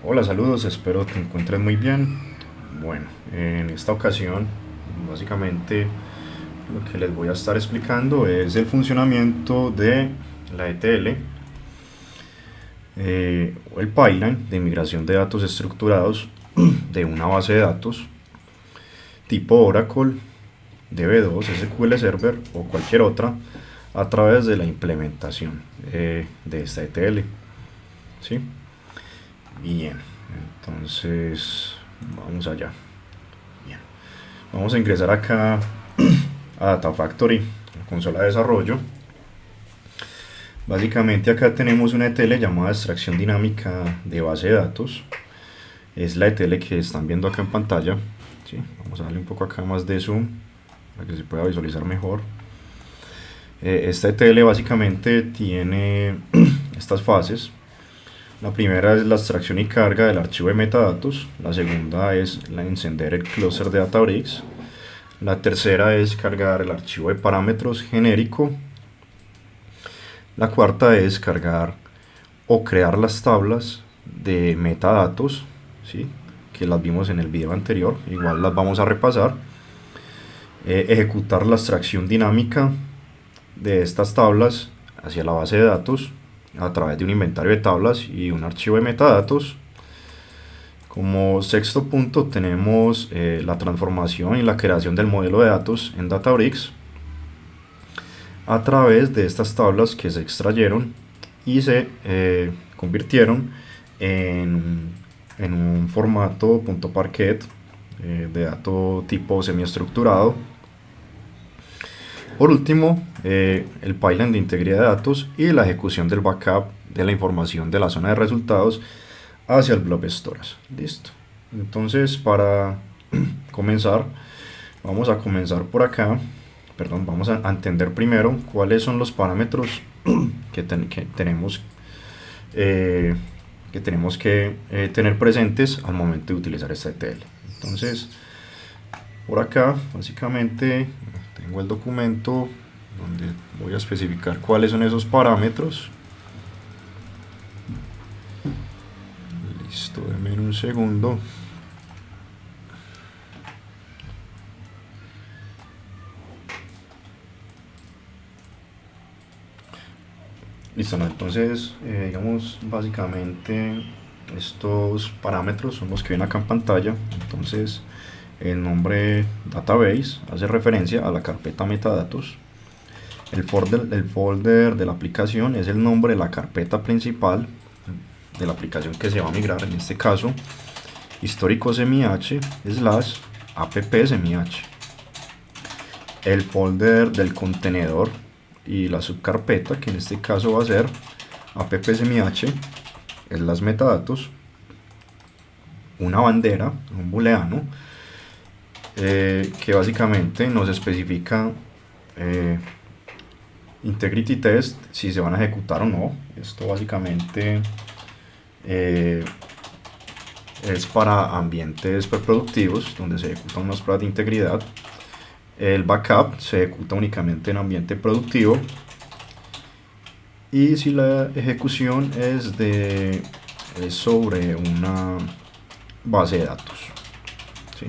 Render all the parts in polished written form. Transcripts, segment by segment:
Hola, saludos, espero te encuentres muy bien. Bueno, en esta ocasión, básicamente lo que les voy a estar explicando es el funcionamiento de la ETL, o el pipeline de migración de datos estructurados de una base de datos tipo Oracle, DB2, SQL Server o cualquier otra a través de la implementación de esta ETL. ¿Sí? Bien, entonces vamos allá. Bien. Vamos a ingresar acá a Data Factory, la consola de desarrollo. Básicamente acá tenemos una ETL llamada extracción dinámica de base de datos. Es la ETL que están viendo acá en pantalla. ¿Sí? Vamos a darle un poco acá más de zoom para que se pueda visualizar mejor. Esta ETL básicamente tiene estas fases. La primera es la extracción y carga del archivo de metadatos. La segunda es encender el cluster de Databricks. La tercera es cargar el archivo de parámetros genérico. La cuarta es cargar o crear las tablas de metadatos, ¿sí? Que las vimos en el video anterior, igual las vamos a repasar. Ejecutar la extracción dinámica de estas tablas hacia la base de datos a través de un inventario de tablas y un archivo de metadatos. Como sexto punto tenemos la transformación y la creación del modelo de datos en Databricks a través de estas tablas que se extrayeron y se convirtieron en un formato .parquet de dato tipo semiestructurado. Por último, el pipeline de integridad de datos y la ejecución del backup de la información de la zona de resultados hacia el blob storage. Listo. Entonces, para comenzar, vamos a comenzar por acá. Perdón, vamos a entender primero cuáles son los parámetros que tenemos eh, que tener presentes al momento de utilizar esta ETL. Entonces, por acá, básicamente, tengo el documento donde voy a especificar cuáles son esos parámetros. Listo, denme un segundo. Listo, ¿no? Entonces, digamos, básicamente estos parámetros son los que ven acá en pantalla. Entonces, el nombre database hace referencia a la carpeta metadatos. El folder de la aplicación es el nombre de la carpeta principal de la aplicación que se va a migrar, en este caso históricos mh slash apps/mh. El folder del contenedor y la subcarpeta, que en este caso va a ser apps/mh, es las metadatos, una bandera, un booleano, que básicamente nos especifica integrity test si se van a ejecutar o no. Esto básicamente es para ambientes preproductivos donde se ejecutan unas pruebas de integridad. El backup se ejecuta únicamente en ambiente productivo. Y si la ejecución es sobre una base de datos. ¿Sí?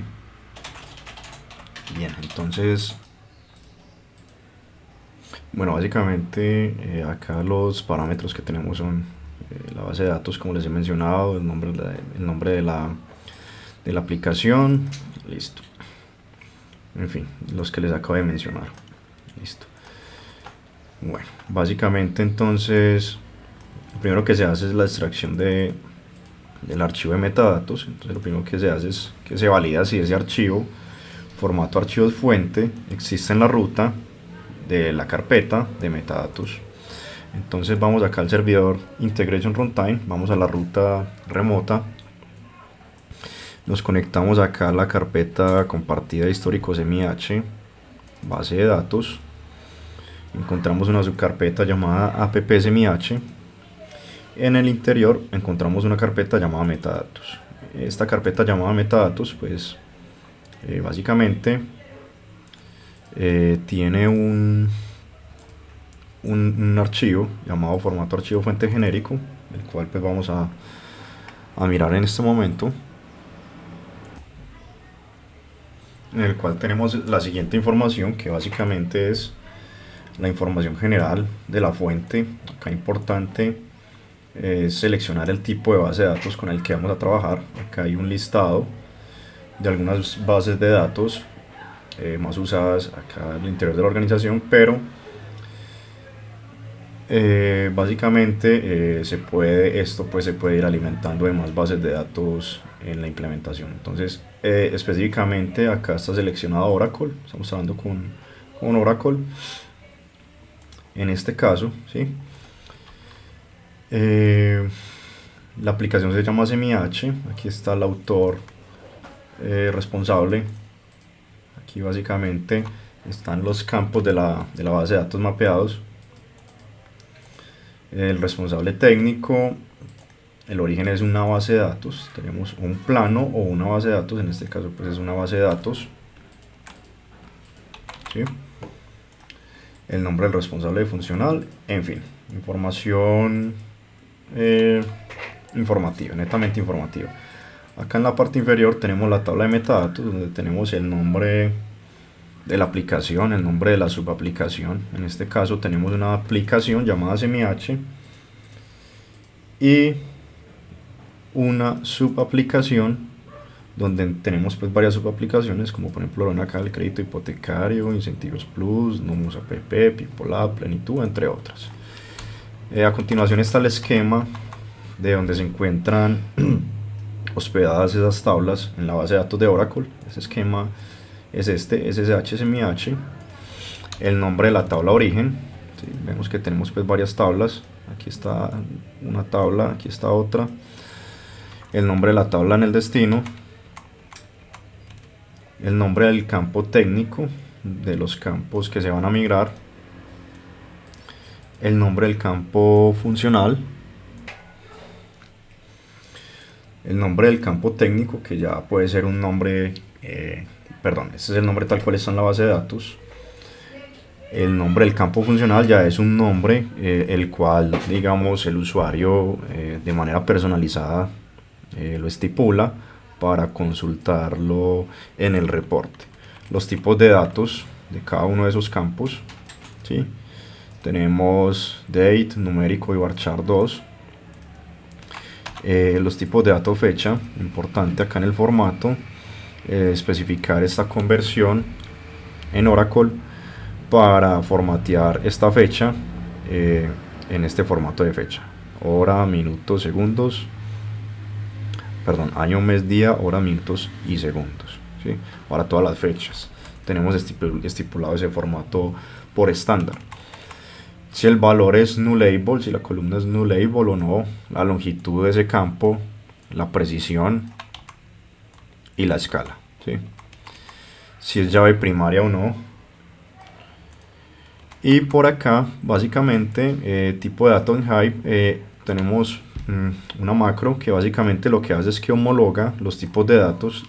Bien, entonces, bueno, básicamente acá los parámetros que tenemos son la base de datos, como les he mencionado, el nombre de la aplicación, listo. En fin, los que les acabo de mencionar. Listo. Bueno, básicamente entonces, lo primero que se hace es la extracción del archivo de metadatos. Entonces lo primero que se hace es que se valida si ese archivo, formato archivos fuente, existe en la ruta de la carpeta de metadatos. Entonces vamos acá al servidor Integration Runtime, vamos a la ruta remota, nos conectamos acá a la carpeta compartida históricos mh, base de datos, encontramos una subcarpeta llamada apps/mh. En el interior encontramos una carpeta llamada metadatos. Esta carpeta llamada metadatos, pues básicamente tiene un archivo llamado formato archivo fuente genérico, el cual pues vamos a a mirar en este momento, en el cual tenemos la siguiente información, que básicamente es la información general de la fuente. Acá importante es seleccionar el tipo de base de datos con el que vamos a trabajar. Acá hay un listado de algunas bases de datos más usadas acá en el interior de la organización, pero básicamente esto pues se puede ir alimentando de más bases de datos en la implementación. Entonces específicamente acá está seleccionado Oracle, estamos hablando con Oracle en este caso, ¿sí? La aplicación se llama SemiH, aquí está el autor responsable, aquí básicamente están los campos de la base de datos mapeados, el responsable técnico, el origen es una base de datos, tenemos un plano o una base de datos, en este caso pues es una base de datos, ¿sí? El nombre del responsable funcional, en fin, información informativa, netamente informativa. Acá en la parte inferior tenemos la tabla de metadatos, donde tenemos el nombre de la aplicación, el nombre de la subaplicación. En este caso tenemos una aplicación llamada SemiH y una subaplicación donde tenemos pues varias subaplicaciones, como por ejemplo acá el crédito hipotecario, incentivos plus, Nomos app, Pipolab, plenitud, entre otras. A continuación está el esquema de donde se encuentran hospedadas esas tablas en la base de datos de Oracle. Ese esquema es este, SSH SemiH. El nombre de la tabla origen, ¿sí? Vemos que tenemos pues varias tablas. Aquí está una tabla, aquí está otra. El nombre de la tabla en el destino. El nombre del campo técnico, de los campos que se van a migrar. El nombre del campo funcional. El nombre del campo técnico, que ya puede ser un nombre, este es el nombre tal cual está en la base de datos. El nombre del campo funcional ya es un nombre el cual, digamos, el usuario de manera personalizada lo estipula para consultarlo en el reporte. Los tipos de datos de cada uno de esos campos, ¿sí? Tenemos date, numérico y varchar 2. Los tipos de dato fecha, importante acá en el formato, especificar esta conversión en Oracle para formatear esta fecha en este formato de fecha: hora, minutos, segundos, perdón, año, mes, día, hora, minutos y segundos, ¿sí? Para todas las fechas tenemos estipulado ese formato por estándar. Si el valor es nullable, si la columna es nullable o no, la longitud de ese campo, la precisión y la escala, ¿sí? Si es llave primaria o no. Y por acá, básicamente, tipo de datos en Hive, tenemos una macro que básicamente lo que hace es que homologa los tipos de datos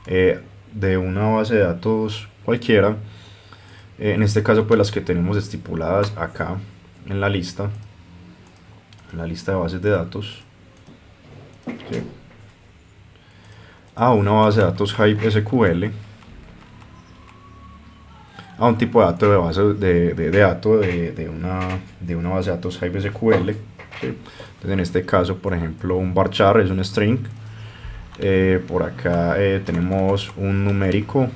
de una base de datos cualquiera. En este caso pues las que tenemos estipuladas acá en la lista de bases de datos, ¿sí? A una base de datos Hive SQL, a un tipo de dato de base de una base de datos Hive SQL, ¿sí? Entonces en este caso, por ejemplo, un varchar es un string, por acá tenemos un numérico,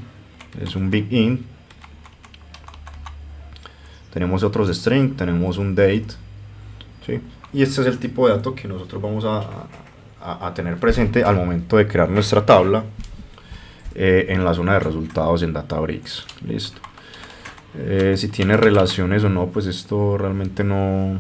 es un big int. Tenemos otros string, tenemos un date, ¿sí? Y este es el tipo de dato que nosotros vamos a tener presente al momento de crear nuestra tabla en la zona de resultados en Databricks. Listo. Si tiene relaciones o no, pues esto realmente no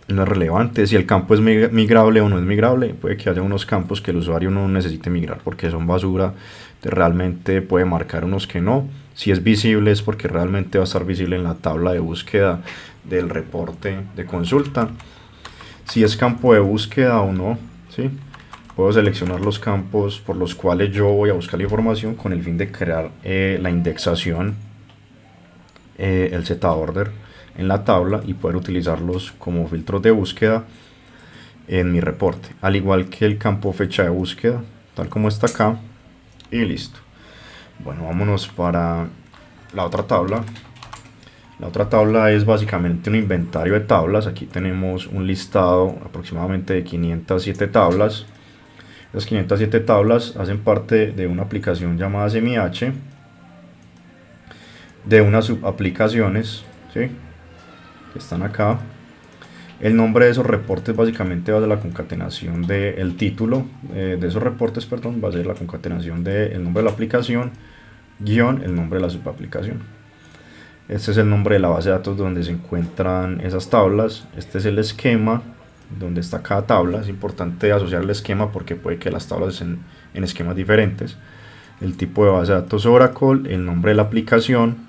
es relevante. Si el campo es migrable o no es migrable, puede que haya unos campos que el usuario no necesite migrar porque son basura, realmente puede marcar unos que no. Si es visible es porque realmente va a estar visible en la tabla de búsqueda del reporte de consulta. Si es campo de búsqueda o no, ¿sí? Puedo seleccionar los campos por los cuales yo voy a buscar la información con el fin de crear la indexación, el Z order en la tabla y poder utilizarlos como filtros de búsqueda en mi reporte, al igual que el campo fecha de búsqueda, tal como está acá, y listo. Bueno, vámonos para la otra tabla. La otra tabla es básicamente un inventario de tablas. Aquí tenemos un listado aproximadamente de 507 tablas. Las 507 tablas hacen parte de una aplicación llamada SemiH, de unas subaplicaciones, ¿sí?, que están acá. El nombre de esos reportes básicamente va a ser la concatenación del título de esos reportes, perdón, va a ser la concatenación del nombre de la aplicación guión el nombre de la subaplicación. Este es el nombre de la base de datos donde se encuentran esas tablas. Este es el esquema donde está cada tabla. Es importante asociar el esquema porque puede que las tablas estén en esquemas diferentes. El tipo de base de datos Oracle, el nombre de la aplicación,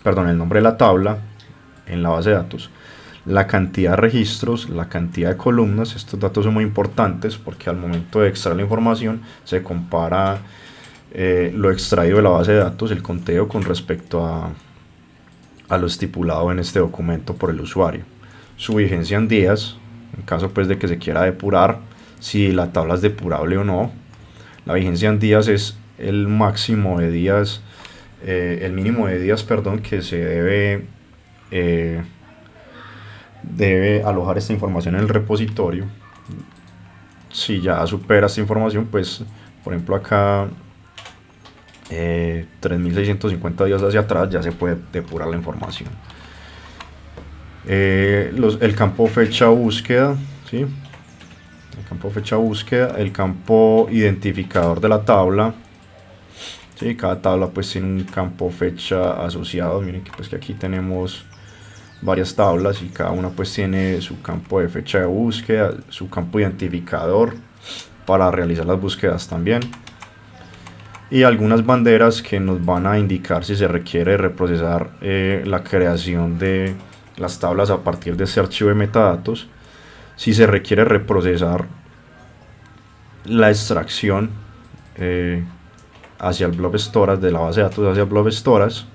perdón, el nombre de la tabla en la base de datos, la cantidad de registros, la cantidad de columnas. Estos datos son muy importantes porque al momento de extraer la información se compara lo extraído de la base de datos, el conteo, con respecto a lo estipulado en este documento por el usuario. Su vigencia en días, en caso pues de que se quiera depurar, si la tabla es depurable o no. La vigencia en días es el máximo de días, el mínimo de días, perdón, que se debe alojar esta información en el repositorio. Si ya supera esta información, pues por ejemplo acá 3650 días hacia atrás, ya se puede depurar la información. El campo fecha búsqueda, ¿sí?, el campo fecha búsqueda, el campo identificador de la tabla, ¿sí?, cada tabla pues tiene un campo fecha asociado. Miren que pues que aquí tenemos varias tablas y cada una pues tiene su campo de fecha de búsqueda, su campo identificador para realizar las búsquedas también, y algunas banderas que nos van a indicar si se requiere reprocesar la creación de las tablas a partir de este archivo de metadatos, si se requiere reprocesar la extracción hacia el blob storage, de la base de datos hacia el blob storage,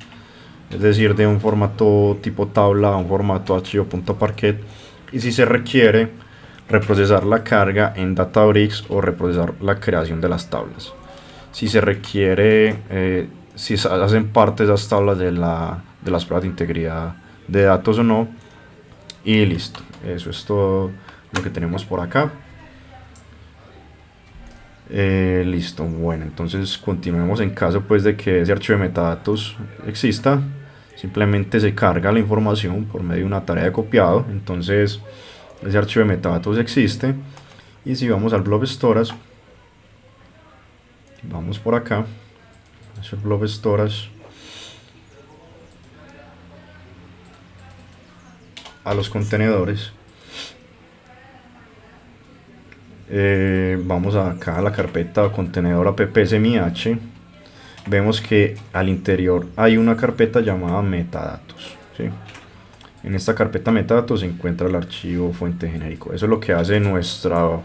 es decir, de un formato tipo tabla a un formato archivo.parquet, y si se requiere reprocesar la carga en Databricks o reprocesar la creación de las tablas. Si se requiere, si hacen parte de esas tablas de las pruebas de integridad de datos o no, y listo. Eso es todo lo que tenemos por acá. Listo, bueno, entonces continuemos. En caso pues de que ese archivo de metadatos exista, simplemente se carga la información por medio de una tarea de copiado. Entonces ese archivo de metadatos existe, y si vamos al blob storage, vamos por acá, es el blob storage, a los contenedores, vamos acá a la carpeta contenedor app SemiH, vemos que al interior hay una carpeta llamada metadatos, ¿sí? En esta carpeta metadatos se encuentra el archivo fuente genérico. Eso es lo que hace nuestro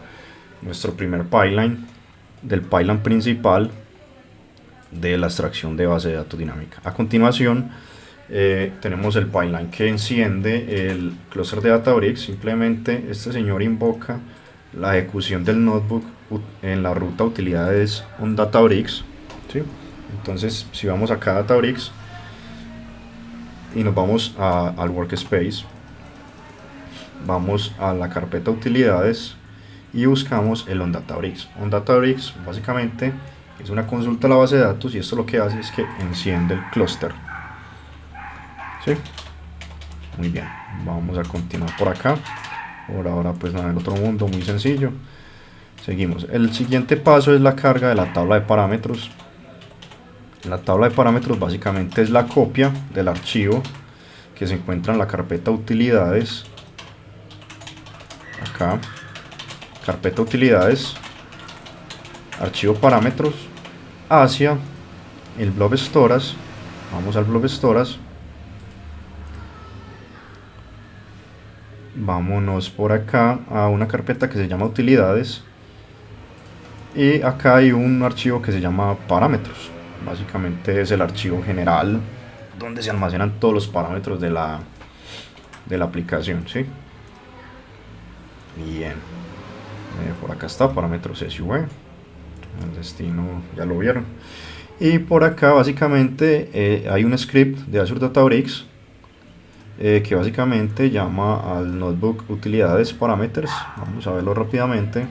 primer pipeline, del pipeline principal de la extracción de base de datos dinámica. A continuación tenemos el pipeline que enciende el cluster de Databricks. Simplemente este señor invoca la ejecución del notebook en la ruta utilidades on Databricks, ¿sí? Entonces si vamos acá a Databricks y nos vamos al workspace, vamos a la carpeta utilidades y buscamos el on Databricks. On Databricks básicamente es una consulta a la base de datos, y esto lo que hace es que enciende el clúster, ¿sí? Muy bien, vamos a continuar por acá. Por ahora pues nada, en otro mundo, muy sencillo. Seguimos. El siguiente paso es la carga de la tabla de parámetros. La tabla de parámetros básicamente es la copia del archivo que se encuentra en la carpeta utilidades. Acá, carpeta utilidades, archivo parámetros, hacia el blob storage. Vamos al blob storage, vámonos por acá a una carpeta que se llama utilidades, y acá hay un archivo que se llama parámetros. Básicamente es el archivo general donde se almacenan todos los parámetros de la aplicación, ¿sí? Bien, Por acá está parámetros SUV, el destino ya lo vieron. Y por acá básicamente hay un script de Azure Databricks que básicamente llama al notebook utilidades parameters. Vamos a verlo rápidamente.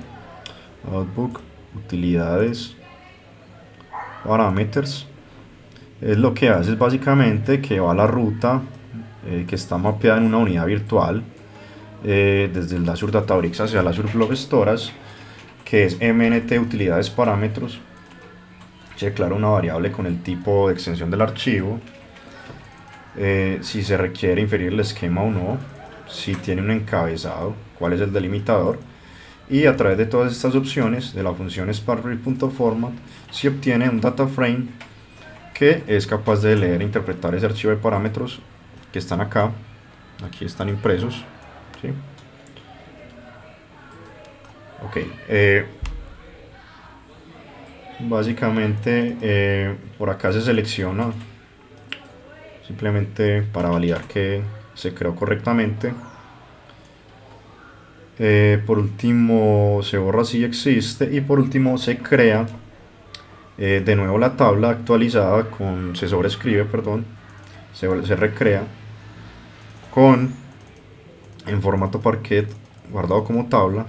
Notebook utilidades parameters es lo que hace es básicamente que va a la ruta que está mapeada en una unidad virtual desde el Azure Databricks hacia el Azure Blob Storage, que es mnt utilidades parámetros. Se declara una variable con el tipo de extensión del archivo, si se requiere inferir el esquema o no, si tiene un encabezado, cuál es el delimitador, y a través de todas estas opciones de la función sparkread.format se obtiene un data frame que es capaz de leer e interpretar ese archivo de parámetros que están acá. Aquí están impresos, ¿sí? Ok, básicamente por acá se selecciona simplemente para validar que se creó correctamente. Por último se borra si existe, y por último se crea de nuevo la tabla actualizada con, se sobrescribe, perdón, se recrea con en formato Parquet guardado como tabla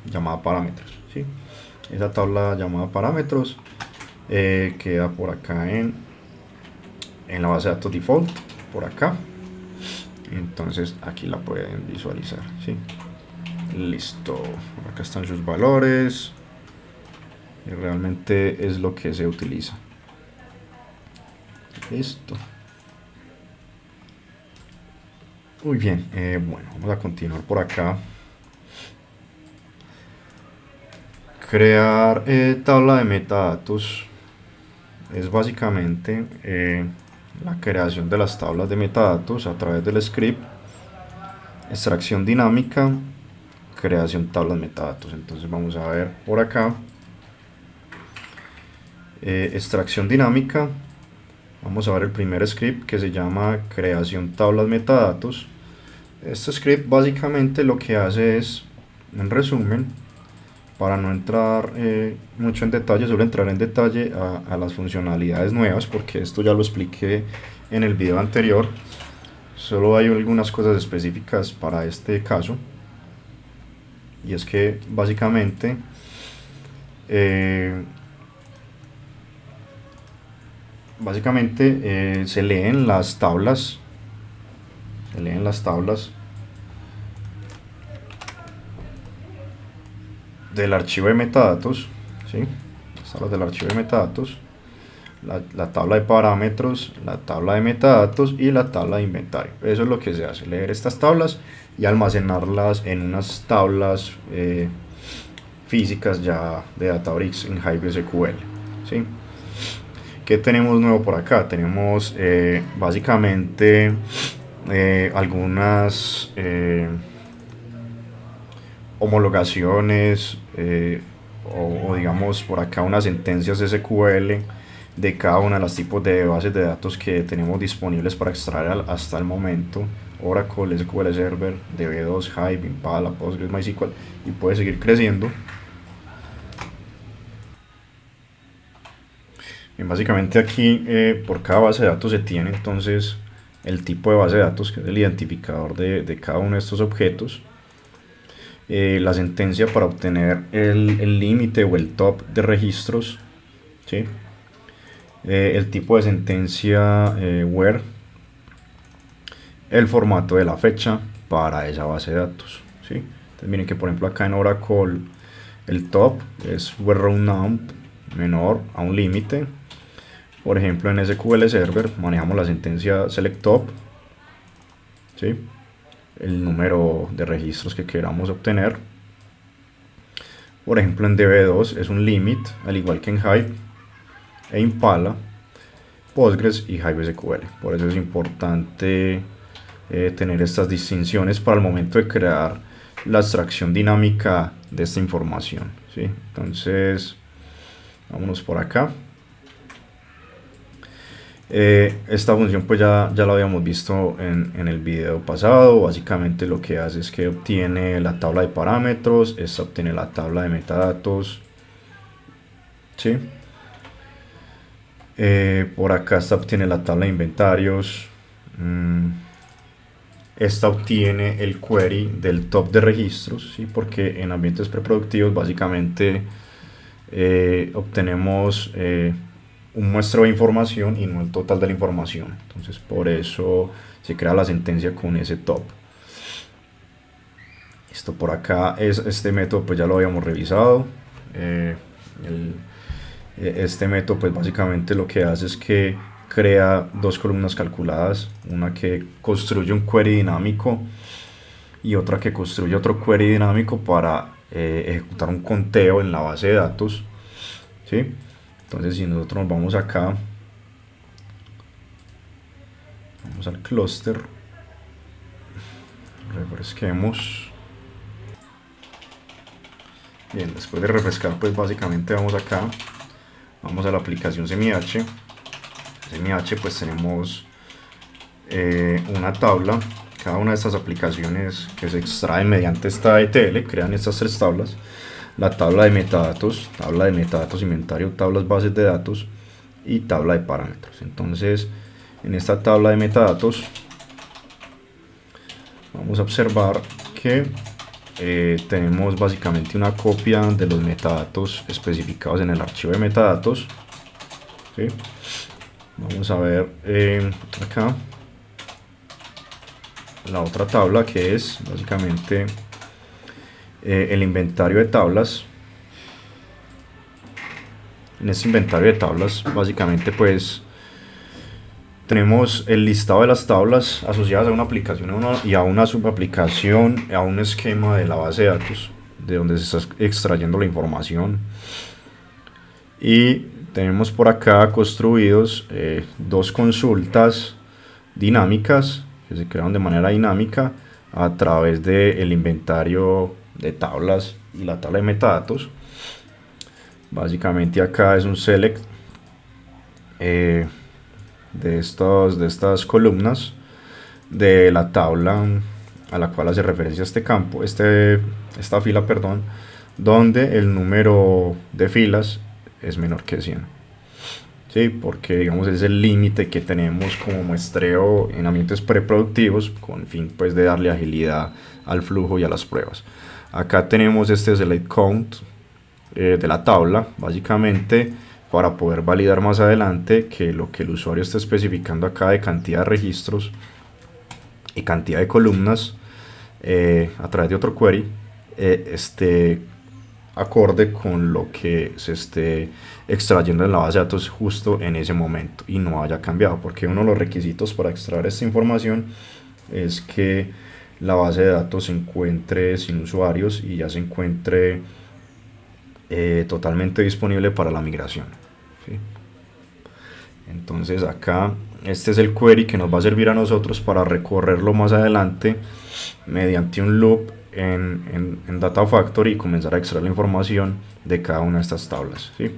llamada parámetros, ¿sí? Esa tabla llamada parámetros queda por acá en la base de datos default, por acá. Entonces aquí la pueden visualizar, ¿sí? Listo, acá están sus valores y realmente es lo que se utiliza. Listo. Muy bien, bueno, vamos a continuar por acá. Crear tabla de metadatos es básicamente la creación de las tablas de metadatos a través del script extracción dinámica, creación tablas metadatos. Entonces vamos a ver por acá extracción dinámica. Vamos a ver el primer script que se llama creación tablas metadatos. Este script básicamente lo que hace es, en resumen, para no entrar mucho en detalle, solo entrar en detalle a las funcionalidades nuevas, porque esto ya lo expliqué en el video anterior. Solo hay algunas cosas específicas para este caso, y es que básicamente se leen las tablas del archivo de metadatos, ¿sí? Las tablas del archivo de metadatos, la tabla de parámetros, la tabla de metadatos y la tabla de inventario. Eso es lo que se hace, leer estas tablas y almacenarlas en unas tablas físicas ya de Databricks en HiveSQL, ¿sí? ¿Qué tenemos nuevo por acá? Tenemos básicamente algunas homologaciones o digamos por acá unas sentencias SQL de cada una de las tipos de bases de datos que tenemos disponibles para extraer hasta el momento: Oracle, SQL Server, DB2, Hive, Impala, Postgres, MySQL, y puede seguir creciendo. Y básicamente aquí por cada base de datos se tiene entonces el tipo de base de datos, que es el identificador de cada uno de estos objetos, la sentencia para obtener el límite o el top de registros, ¿sí? El tipo de sentencia where, el formato de la fecha para esa base de datos, ¿sí? Entonces miren que por ejemplo acá en Oracle el top es where round number menor a un límite. Por ejemplo en SQL Server manejamos la sentencia select top, ¿sí? El número de registros que queramos obtener. Por ejemplo en DB2 es un limit, al igual que en Hive e Impala, Postgres y HiveSQL. Por eso es importante tener estas distinciones para el momento de crear la extracción dinámica de esta información, ¿sí? Entonces vámonos por acá. Esta función pues ya la habíamos visto en el video pasado. Básicamente lo que hace es que obtiene la tabla de parámetros, esta obtiene la tabla de metadatos, ¿sí? Por acá esta obtiene la tabla de inventarios, esta obtiene el query del top de registros, ¿sí? Porque en ambientes preproductivos básicamente obtenemos un muestreo de información y no el total de la información. Entonces por eso se crea la sentencia con ese top. Esto por acá es este método, pues ya lo habíamos revisado. Este método pues básicamente lo que hace es que crea dos columnas calculadas, una que construye un query dinámico y otra que construye otro query dinámico para ejecutar un conteo en la base de datos, ¿sí? Entonces si nosotros nos vamos acá, vamos al clúster, refresquemos. Bien, después de refrescar pues básicamente vamos acá, vamos a la aplicación SemiH. SemiH pues tenemos una tabla. Cada una de estas aplicaciones que se extraen mediante esta ETL crean estas tres tablas: la tabla de metadatos, inventario, tablas bases de datos y tabla de parámetros. Entonces en esta tabla de metadatos vamos a observar que tenemos básicamente una copia de los metadatos especificados en el archivo de metadatos, ¿sí? Vamos a ver acá la otra tabla, que es básicamente el inventario de tablas. En este inventario de tablas básicamente pues tenemos el listado de las tablas asociadas a una aplicación y a una subaplicación, a un esquema de la base de datos de donde se está extrayendo la información. Y tenemos por acá construidos dos consultas dinámicas que se crearon de manera dinámica a través del inventario de tablas y la tabla de metadatos. Básicamente acá es un select de estas columnas de la tabla a la cual hace referencia este campo, esta fila, perdón, donde el número de filas es menor que 100. Sí, porque digamos es el límite que tenemos como muestreo en ambientes preproductivos con fin pues de darle agilidad al flujo y a las pruebas. Acá tenemos este select count de la tabla, básicamente para poder validar más adelante que lo que el usuario está especificando acá de cantidad de registros y cantidad de columnas a través de otro query esté acorde con lo que se esté extrayendo en la base de datos justo en ese momento y no haya cambiado, porque uno de los requisitos para extraer esta información es que la base de datos se encuentre sin usuarios y ya se encuentre totalmente disponible para la migración, ¿sí? Entonces acá este es el query que nos va a servir a nosotros para recorrerlo más adelante mediante un loop en Data Factory y comenzar a extraer la información de cada una de estas tablas, ¿sí?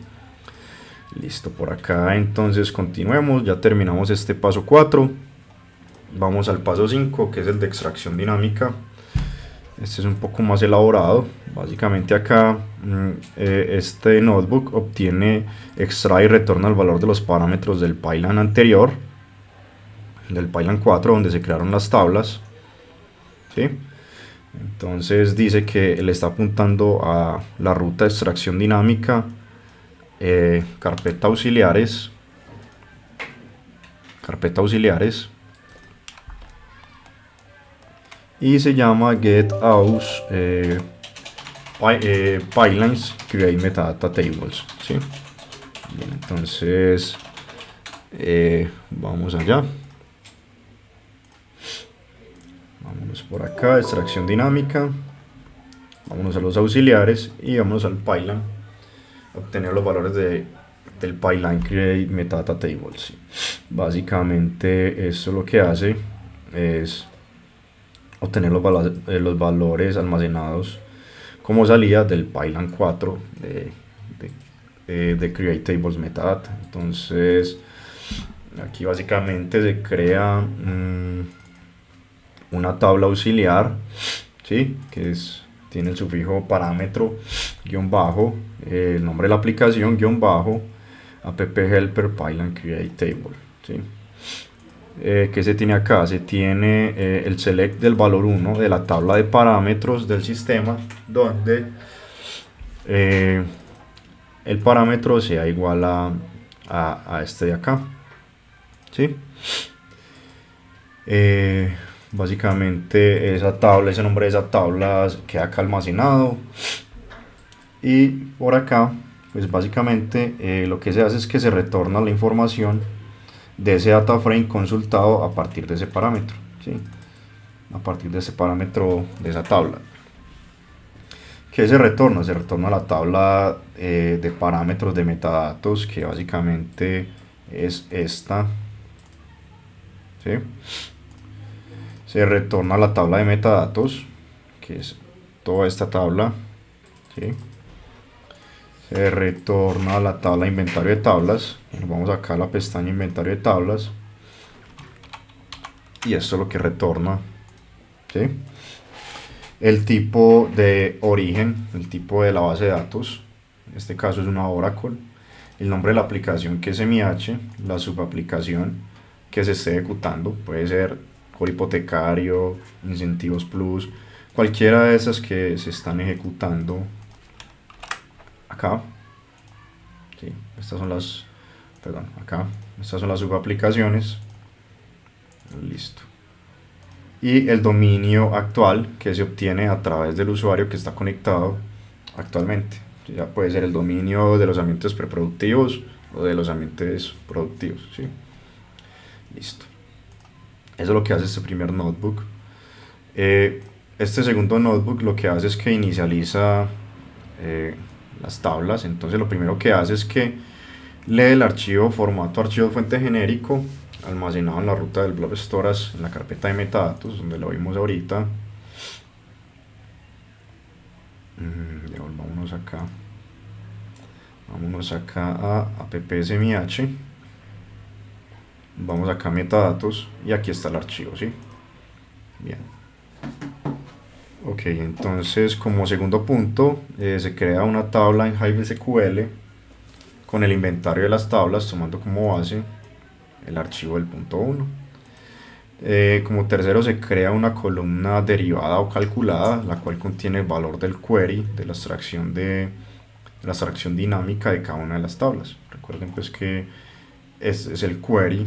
Listo, por acá entonces continuemos, ya terminamos este paso 4, vamos al paso 5, que es el de extracción dinámica. Este es un poco más elaborado. Básicamente acá este notebook extrae y retorna el valor de los parámetros del pipeline anterior, del pipeline 4 donde se crearon las tablas, ¿sí? Entonces dice que le está apuntando a la ruta de extracción dinámica, carpeta auxiliares, y se llama get aus pipelines create metadata tables, ¿sí? Bien, entonces vamos allá, vámonos por acá, extracción dinámica, vámonos a los auxiliares y vámonos al pipeline, obtener los valores del pipeline create metadata tables, ¿sí? Básicamente esto lo que hace es obtener los valores almacenados como salida del pipeline 4 de Create Tables Metadata. Entonces Aquí básicamente se crea una tabla auxiliar, ¿sí? Tiene el sufijo parámetro guión bajo, el nombre de la aplicación guión bajo, app helper python create table, ¿sí? ¿Qué se tiene acá? Se tiene el select del valor 1 de la tabla de parámetros del sistema, donde el parámetro sea igual a este de acá, ¿sí? Básicamente esa tabla, ese nombre de esa tabla queda acá almacenado, y por acá pues básicamente lo que se hace es que se retorna la información de ese data frame consultado a partir de ese parámetro, ¿sí? A partir de ese parámetro de esa tabla. ¿Qué se retorna? Se retorna la tabla de parámetros de metadatos, que básicamente es esta, ¿sí? Se retorna la tabla de metadatos, que es toda esta tabla, ¿sí? Se retorna la tabla de inventario de tablas. Vamos acá a la pestaña inventario de tablas, y esto es lo que retorna, ¿sí? El tipo de origen, el tipo de la base de datos, en este caso es una Oracle, el nombre de la aplicación, que es MH, la subaplicación que se esté ejecutando, puede ser Core Hipotecario, Incentivos Plus, cualquiera de esas que se están ejecutando acá, ¿sí? Estas son las, perdón, acá, estas son las subaplicaciones, listo. Y el dominio actual, que se obtiene a través del usuario que está conectado actualmente. Ya puede ser el dominio de los ambientes preproductivos o de los ambientes productivos, ¿sí? Listo. Eso es lo que hace este primer notebook. Este segundo notebook lo que hace es que inicializa las tablas. Entonces lo primero que hace es que lee el archivo formato archivo fuente genérico almacenado en la ruta del blob storage en la carpeta de metadatos, donde lo vimos ahorita. Vámonos acá a appsmh, vamos acá a metadatos, y aquí está el archivo, ¿sí? Bien. Ok, entonces como segundo punto se crea una tabla en Hive SQL con el inventario de las tablas, tomando como base el archivo del punto 1. Como tercero se crea una columna derivada o calculada, la cual contiene el valor del query, de la extracción dinámica de cada una de las tablas. Recuerden pues que es el query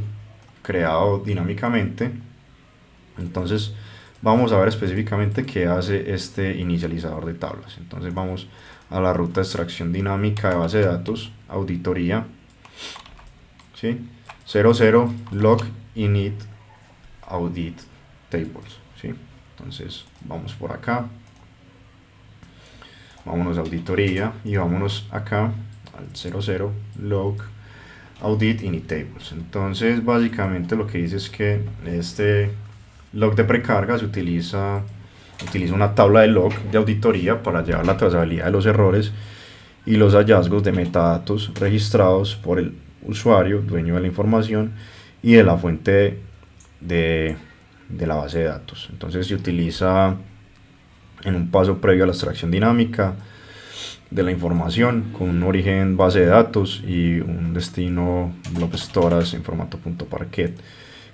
creado dinámicamente. Entonces vamos a ver específicamente qué hace este inicializador de tablas. Entonces vamos a la ruta de extracción dinámica de base de datos, auditoría, ¿sí? 00 log init audit tables, ¿sí? Entonces vamos por acá, vámonos a auditoría y vámonos acá al 00 log audit init tables. Entonces básicamente lo que dice es que este log de precarga utiliza una tabla de log de auditoría para llevar la trazabilidad de los errores y los hallazgos de metadatos registrados por el usuario, dueño de la información, y de la fuente de la base de datos. Entonces se utiliza en un paso previo a la extracción dinámica de la información con un origen base de datos y un destino blob storage en formato .parquet,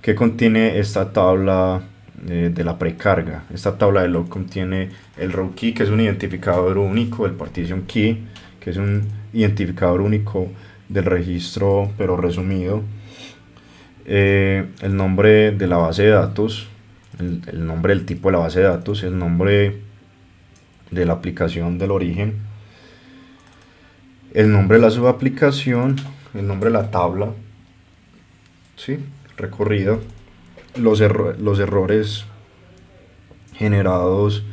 que contiene esta tabla de la precarga. Esta tabla de log contiene el row key, que es un identificador único, el partition key, que es un identificador único del registro pero resumido, el nombre de la base de datos, el nombre del tipo de la base de datos, el nombre de la aplicación del origen, el nombre de la subaplicación, el nombre de la tabla, ¿sí? Recorrido, los errores generados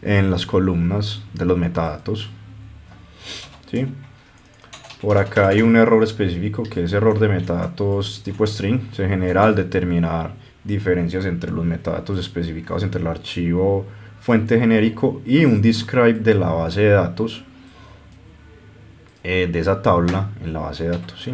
en las columnas de los metadatos, ¿sí? Por acá hay un error específico, que es error de metadatos tipo string. Se genera al determinar diferencias entre los metadatos especificados entre el archivo fuente genérico y un describe de la base de datos, de esa tabla en la base de datos, ¿sí?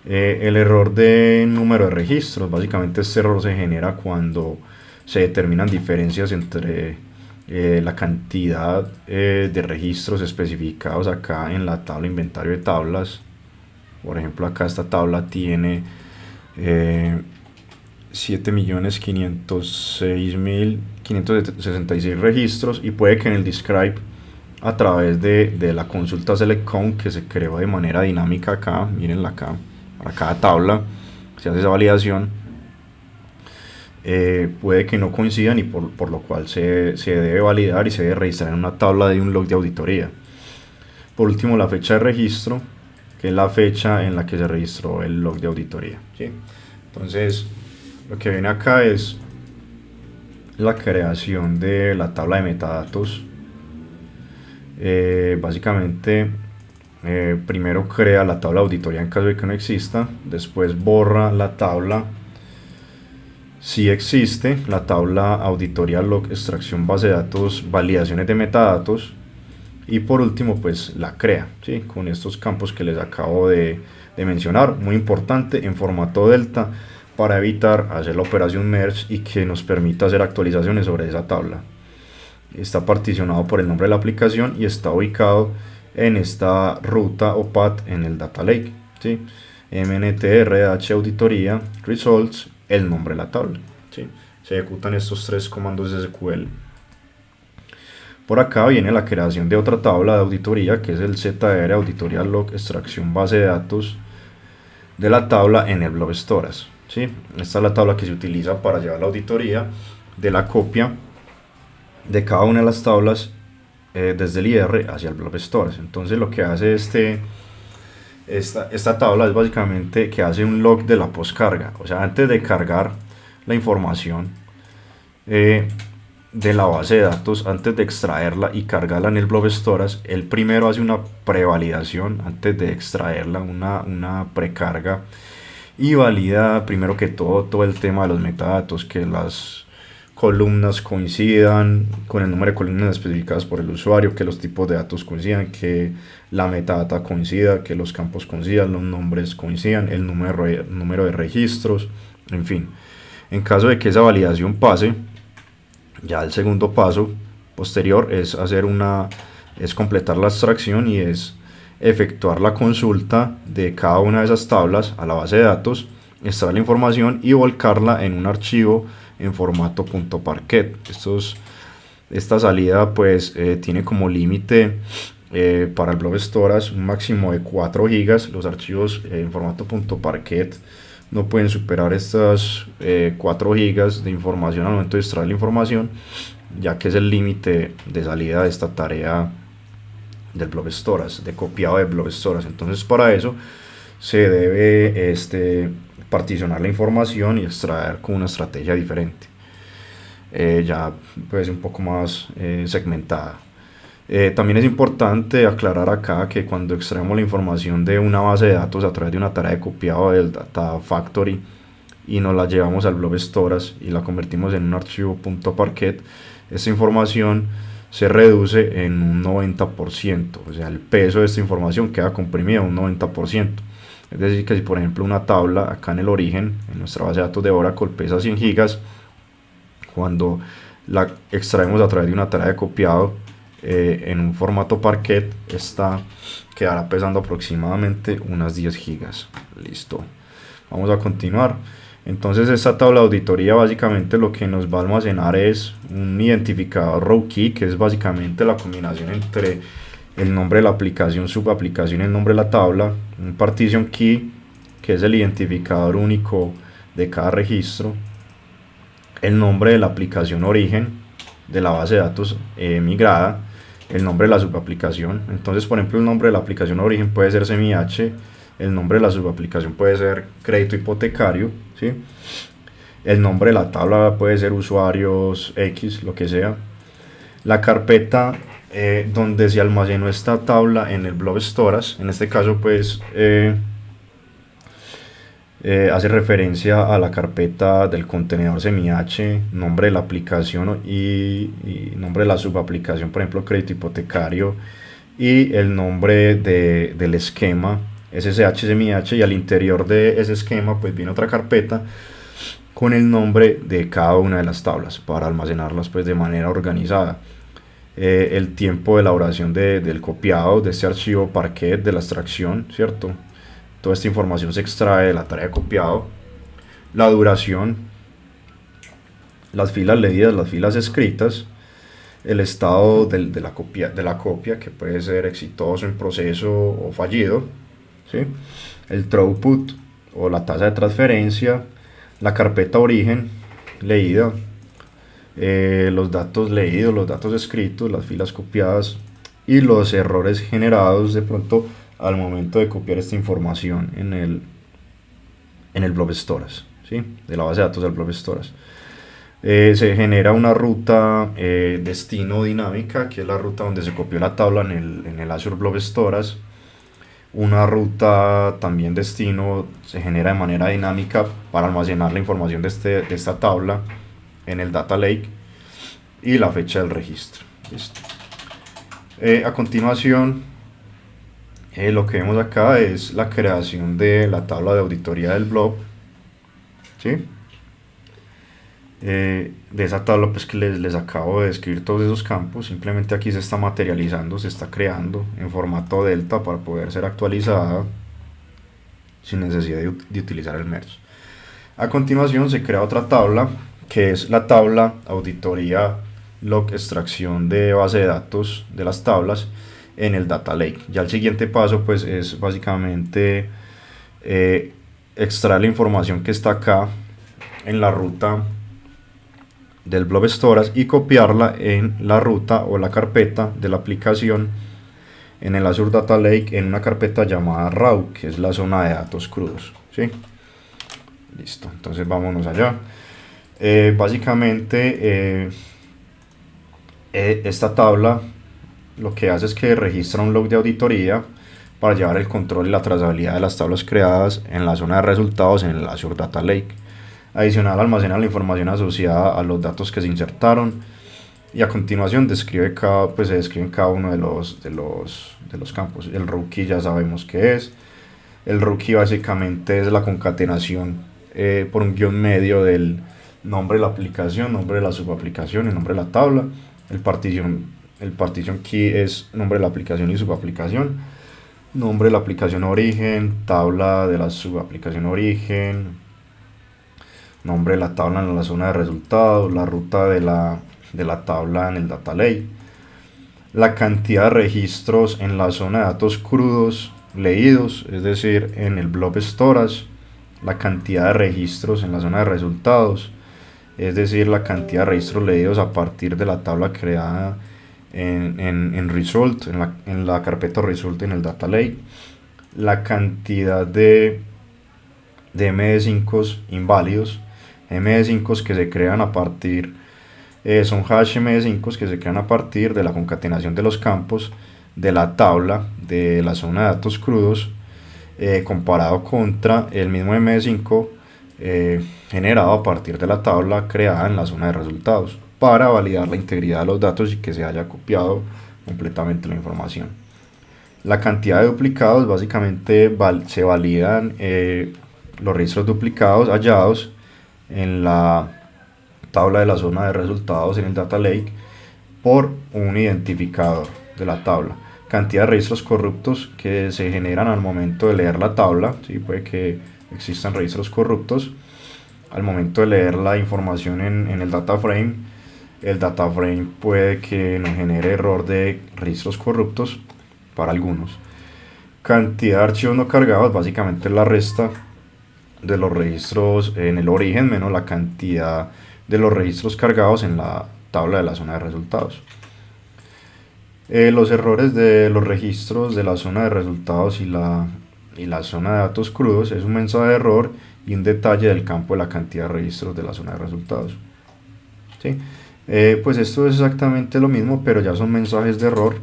El error de número de registros, básicamente este error se genera cuando se determinan diferencias entre la cantidad de registros especificados acá en la tabla inventario de tablas. Por ejemplo, acá esta tabla tiene 7.506.566 registros, y puede que en el describe, a través de la consulta select count que se creó de manera dinámica acá, mírenla acá, para cada tabla se hace esa validación, puede que no coincidan, y por lo cual se debe validar y se debe registrar en una tabla de un log de auditoría. Por último, la fecha de registro, que es la fecha en la que se registró el log de auditoría, ¿sí? Entonces, lo que viene acá es la creación de la tabla de metadatos. Básicamente, primero crea la tabla de auditoría en caso de que no exista, después borra la tabla si existe, la tabla auditoría log extracción base de datos validaciones de metadatos, y por último pues la crea, ¿sí? Con estos campos que les acabo de mencionar, muy importante, en formato delta, para evitar hacer la operación merge y que nos permita hacer actualizaciones sobre esa tabla. Está particionado por el nombre de la aplicación y está ubicado en esta ruta o path en el data lake, ¿sí? mntrdh auditoría results, el nombre de la tabla, ¿sí? Se ejecutan estos tres comandos de SQL. Por acá viene la creación de otra tabla de auditoría, que es el ZR auditoría log extracción base de datos de la tabla en el blob storage, ¿sí? Esta es la tabla que se utiliza para llevar la auditoría de la copia de cada una de las tablas desde el IR hacia el blob storage. Entonces lo que hace esta tabla es básicamente que hace un log de la postcarga, o sea, antes de cargar la información de la base de datos, antes de extraerla y cargarla en el blob storage, él primero hace una prevalidación antes de extraerla, una precarga, y valida primero que todo el tema de los metadatos, que las columnas coincidan con el número de columnas especificadas por el usuario, que los tipos de datos coincidan, que la metadata coincida, que los campos coincidan, los nombres coincidan, el número de registros, en fin. En caso de que esa validación pase, ya el segundo paso posterior es completar la extracción, y es efectuar la consulta de cada una de esas tablas a la base de datos, extraer la información y volcarla en un archivo en formato .parquet. Esta salida pues tiene como límite para el blob storage un máximo de 4 GB. Los archivos en formato .parquet no pueden superar estas 4 GB de información al momento de extraer la información, ya que es el límite de salida de esta tarea del blob storage, de copiado de blob storage. Entonces para eso se debe particionar la información y extraer con una estrategia diferente, ya pues un poco más segmentada. También es importante aclarar acá que cuando extraemos la información de una base de datos a través de una tarea de copiado del Data Factory y nos la llevamos al blob storage y la convertimos en un archivo .parquet, esta información se reduce en un 90%, o sea, el peso de esta información queda comprimida un 90%. Es decir, que si por ejemplo una tabla acá en el origen, en nuestra base de datos de Oracle, pesa 100 GB, cuando la extraemos a través de una tarea de copiado en un formato Parquet, esta quedará pesando aproximadamente unas 10 GB. Listo. Vamos a continuar. Entonces esta tabla de auditoría básicamente lo que nos va a almacenar es un identificador row key, que es básicamente la combinación entre el nombre de la aplicación, subaplicación y el nombre de la tabla, un partition key, que es el identificador único de cada registro, el nombre de la aplicación origen de la base de datos migrada, el nombre de la subaplicación. Entonces, por ejemplo, el nombre de la aplicación origen puede ser CMH, el nombre de la subaplicación puede ser crédito hipotecario, ¿sí? El nombre de la tabla puede ser usuarios X, lo que sea. La carpeta donde se almacenó esta tabla en el blob storage, en este caso pues hace referencia a la carpeta del contenedor CMH, nombre de la aplicación y nombre de la subaplicación, por ejemplo crédito hipotecario, y el nombre del esquema SSH, SMH, y al interior de ese esquema pues viene otra carpeta con el nombre de cada una de las tablas para almacenarlas pues de manera organizada. El tiempo de elaboración del copiado de este archivo Parquet, de la extracción, ¿cierto? Toda esta información se extrae de la tarea de copiado, la duración, las filas leídas, las filas escritas, el estado de la copia, que puede ser exitoso, en proceso o fallido, ¿sí? El throughput o la tasa de transferencia, la carpeta origen leída, los datos leídos, los datos escritos, las filas copiadas y los errores generados de pronto al momento de copiar esta información en el Blob Storage, ¿sí? De la base de datos del Blob Storage. Se genera una ruta destino dinámica, que es la ruta donde se copió la tabla en el Azure Blob Storage. Una ruta también destino se genera de manera dinámica para almacenar la información de esta tabla en el Data Lake, y la fecha del registro. Listo. A continuación, lo que vemos acá es la creación de la tabla de auditoría del Blob, ¿sí? De esa tabla pues que les acabo de describir todos esos campos. Simplemente aquí se está materializando, se está creando en formato delta para poder ser actualizada sin necesidad de utilizar el merge. A continuación se crea otra tabla, que es la tabla auditoría log extracción de base de datos de las tablas en el Data Lake. Ya el siguiente paso pues es básicamente extraer la información que está acá en la ruta del Blob Storage y copiarla en la ruta o la carpeta de la aplicación en el Azure Data Lake, en una carpeta llamada RAW, que es la zona de datos crudos, ¿sí? Listo, entonces vámonos allá. Básicamente esta tabla lo que hace es que registra un log de auditoría para llevar el control y la trazabilidad de las tablas creadas en la zona de resultados en el Azure Data Lake. Adicional, almacena la información asociada a los datos que se insertaron, y a continuación se describen cada uno de los campos. El rookie ya sabemos qué es. El rookie básicamente es la concatenación por un guión medio del nombre de la aplicación, nombre de la subaplicación y nombre de la tabla. El partition key es nombre de la aplicación y subaplicación, nombre de la aplicación origen, tabla de la subaplicación origen, nombre de la tabla en la zona de resultados, la ruta de la tabla en el Data Lake, la cantidad de registros en la zona de datos crudos leídos, es decir, en el Blob Storage, la cantidad de registros en la zona de resultados, es decir, la cantidad de registros leídos a partir de la tabla creada en Result, en la carpeta Result en el Data Lake, la cantidad de MD5 inválidos, MD5 que se crean a partir, son hash MD5 que se crean a partir de la concatenación de los campos de la tabla de la zona de datos crudos, comparado contra el mismo MD5 generado a partir de la tabla creada en la zona de resultados, para validar la integridad de los datos y que se haya copiado completamente la información. La cantidad de duplicados, básicamente se validan los registros duplicados hallados en la tabla de la zona de resultados en el Data Lake por un identificador de la tabla. Cantidad de registros corruptos que se generan al momento de leer la tabla, ¿sí? Puede que existan registros corruptos al momento de leer la información en el data frame. El data frame puede que nos genere error de registros corruptos para algunos. Cantidad de archivos no cargados, básicamente es la resta de los registros en el origen menos la cantidad de los registros cargados en la tabla de la zona de resultados. Los errores de los registros de la zona de resultados y la zona de datos crudos es un mensaje de error y un detalle del campo de la cantidad de registros de la zona de resultados, ¿sí? Pues esto es exactamente lo mismo, pero ya son mensajes de error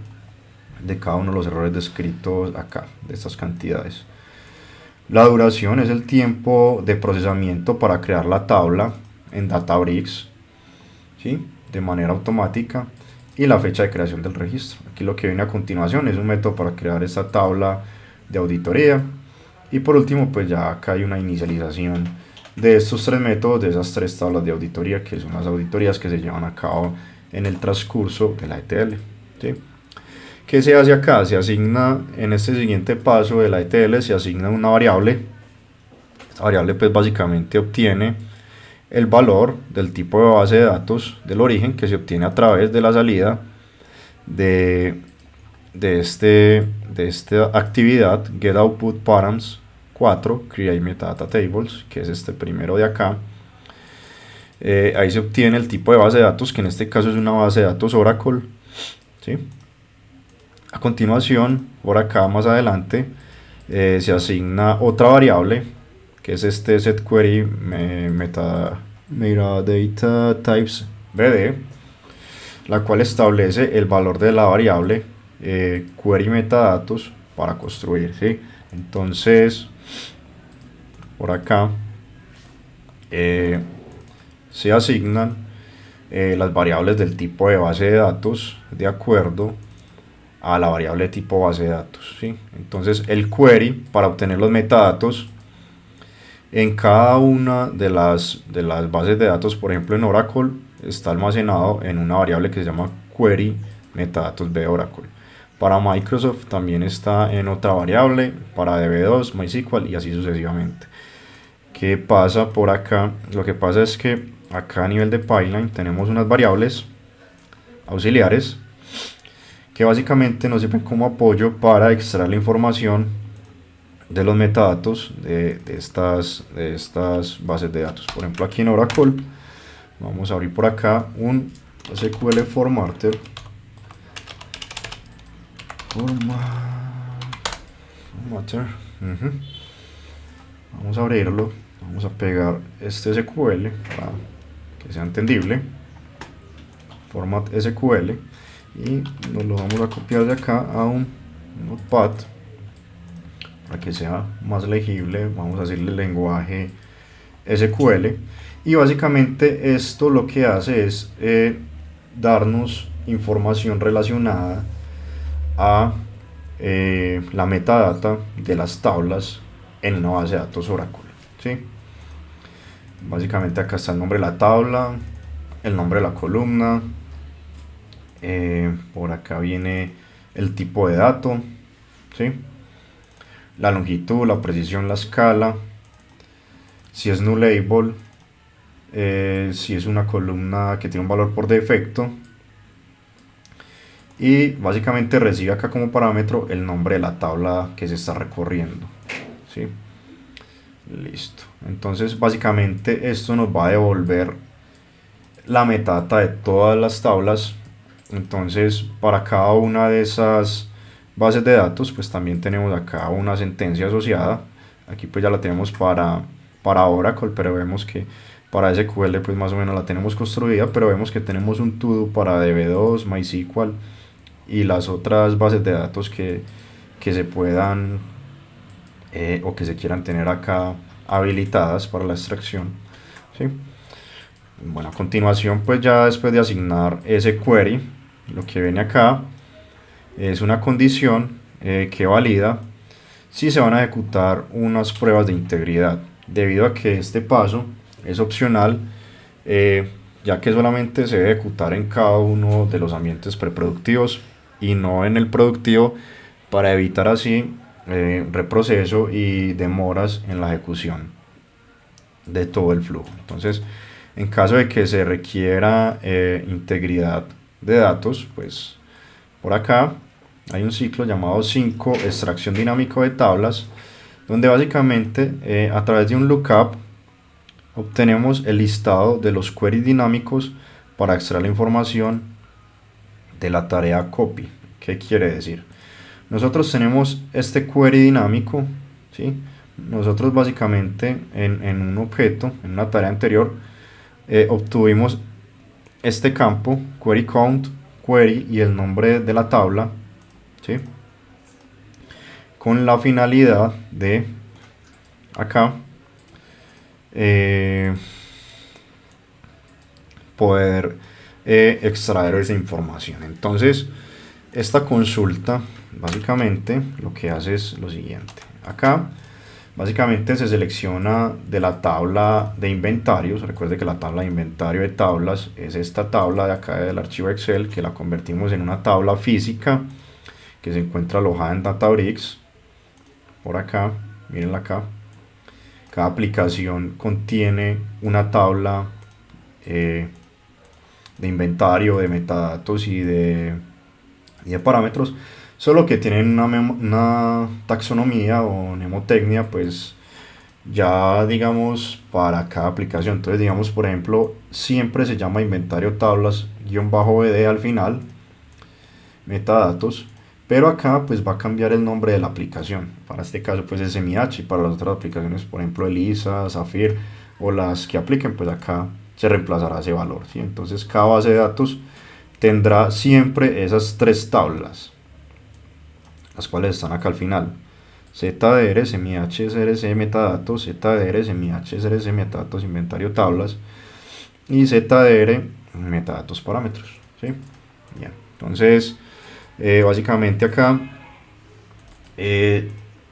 de cada uno de los errores descritos acá, de estas cantidades. La duración es el tiempo de procesamiento para crear la tabla en Databricks, ¿sí? De manera automática, y la fecha de creación del registro. Aquí lo que viene a continuación es un método para crear esta tabla de auditoría. Y por último, pues ya acá hay una inicialización de estos tres métodos, de esas tres tablas de auditoría, que son las auditorías que se llevan a cabo en el transcurso de la ETL. ¿Sí? ¿Qué se hace acá? Se asigna en este siguiente paso de la ETL, se asigna una variable. Esta variable pues básicamente obtiene el valor del tipo de base de datos del origen, que se obtiene a través de la salida de esta actividad getOutputParams 4 create metadata tables, que es este primero de acá. Ahí se obtiene el tipo de base de datos, que en este caso es una base de datos Oracle, ¿sí? A continuación, por acá más adelante, se asigna otra variable, que es este setQuery metadata types bd, la cual establece el valor de la variable query metadatos para construir, ¿sí? Entonces, por acá se asignan las variables del tipo de base de datos de acuerdo a la variable de tipo base de datos, ¿sí? Entonces el query, para obtener los metadatos en cada una de las bases de datos, por ejemplo en Oracle, está almacenado en una variable que se llama query metadatos de Oracle. Para Microsoft también está en otra variable, para DB2, MySQL y así sucesivamente. ¿Qué pasa por acá? Lo que pasa es que acá a nivel de pipeline tenemos unas variables auxiliares que básicamente nos sirven como apoyo para extraer la información de los metadatos de estas bases de datos. Por ejemplo, aquí en Oracle vamos a abrir por acá un SQL formatter. Vamos a abrirlo, vamos a pegar este SQL para que sea entendible, format SQL, y nos lo vamos a copiar de acá a un notepad para que sea más legible. Vamos a decirle lenguaje SQL, y básicamente esto lo que hace es darnos información relacionada a la metadata de las tablas en una base de datos Oracle, ¿sí? Básicamente acá está el nombre de la tabla, el nombre de la columna, por acá viene el tipo de dato, ¿sí? La longitud, la precisión, la escala, si es nullable, si es una columna que tiene un valor por defecto, y básicamente recibe acá como parámetro el nombre de la tabla que se está recorriendo, ¿sí? Listo. Entonces básicamente esto nos va a devolver la metadata de todas las tablas. Entonces para cada una de esas bases de datos pues también tenemos acá una sentencia asociada. Aquí pues ya la tenemos para Oracle, pero vemos que para SQL pues más o menos la tenemos construida, pero vemos que tenemos un to-do para DB2, MySQL y las otras bases de datos que se puedan o que se quieran tener acá habilitadas para la extracción, ¿sí? Bueno, a continuación pues ya después de asignar ese query, lo que viene acá es una condición que valida si se van a ejecutar unas pruebas de integridad, debido a que este paso es opcional, ya que solamente se debe ejecutar en cada uno de los ambientes preproductivos y no en el productivo, para evitar así reproceso y demoras en la ejecución de todo el flujo. Entonces, en caso de que se requiera integridad de datos, pues por acá hay un ciclo llamado 5 extracción dinámico de tablas, donde básicamente a través de un lookup obtenemos el listado de los queries dinámicos para extraer la información de la tarea copy. ¿Qué quiere decir? Nosotros tenemos este query dinámico, ¿sí? Nosotros básicamente en un objeto, en una tarea anterior, obtuvimos este campo, query count, query y el nombre de la tabla, ¿sí? Con la finalidad de acá poder extraer esa información. Entonces esta consulta básicamente lo que hace es lo siguiente: acá Básicamente se selecciona de la tabla de inventarios. Recuerde que la tabla de inventario de tablas es esta tabla de acá del archivo Excel, que la convertimos en una tabla física que se encuentra alojada en Databricks. Por acá, mírenla acá. Cada aplicación contiene una tabla de inventario, de metadatos y de parámetros, solo que tienen una taxonomía o mnemotecnia, pues ya digamos para cada aplicación. Entonces digamos, por ejemplo, siempre se llama inventario tablas -bd al final, metadatos, pero acá pues va a cambiar el nombre de la aplicación. Para este caso pues es SMH, y para las otras aplicaciones, por ejemplo ELISA, Zafir o las que apliquen, pues acá se reemplazará ese valor, ¿sí? Entonces cada base de datos tendrá siempre esas tres tablas, las cuales están acá al final: ZDR, SMH, SRC, metadatos, ZDR, SMH, SRC, metadatos, inventario tablas, y ZDR, metadatos, parámetros, ¿sí? Bien, entonces básicamente acá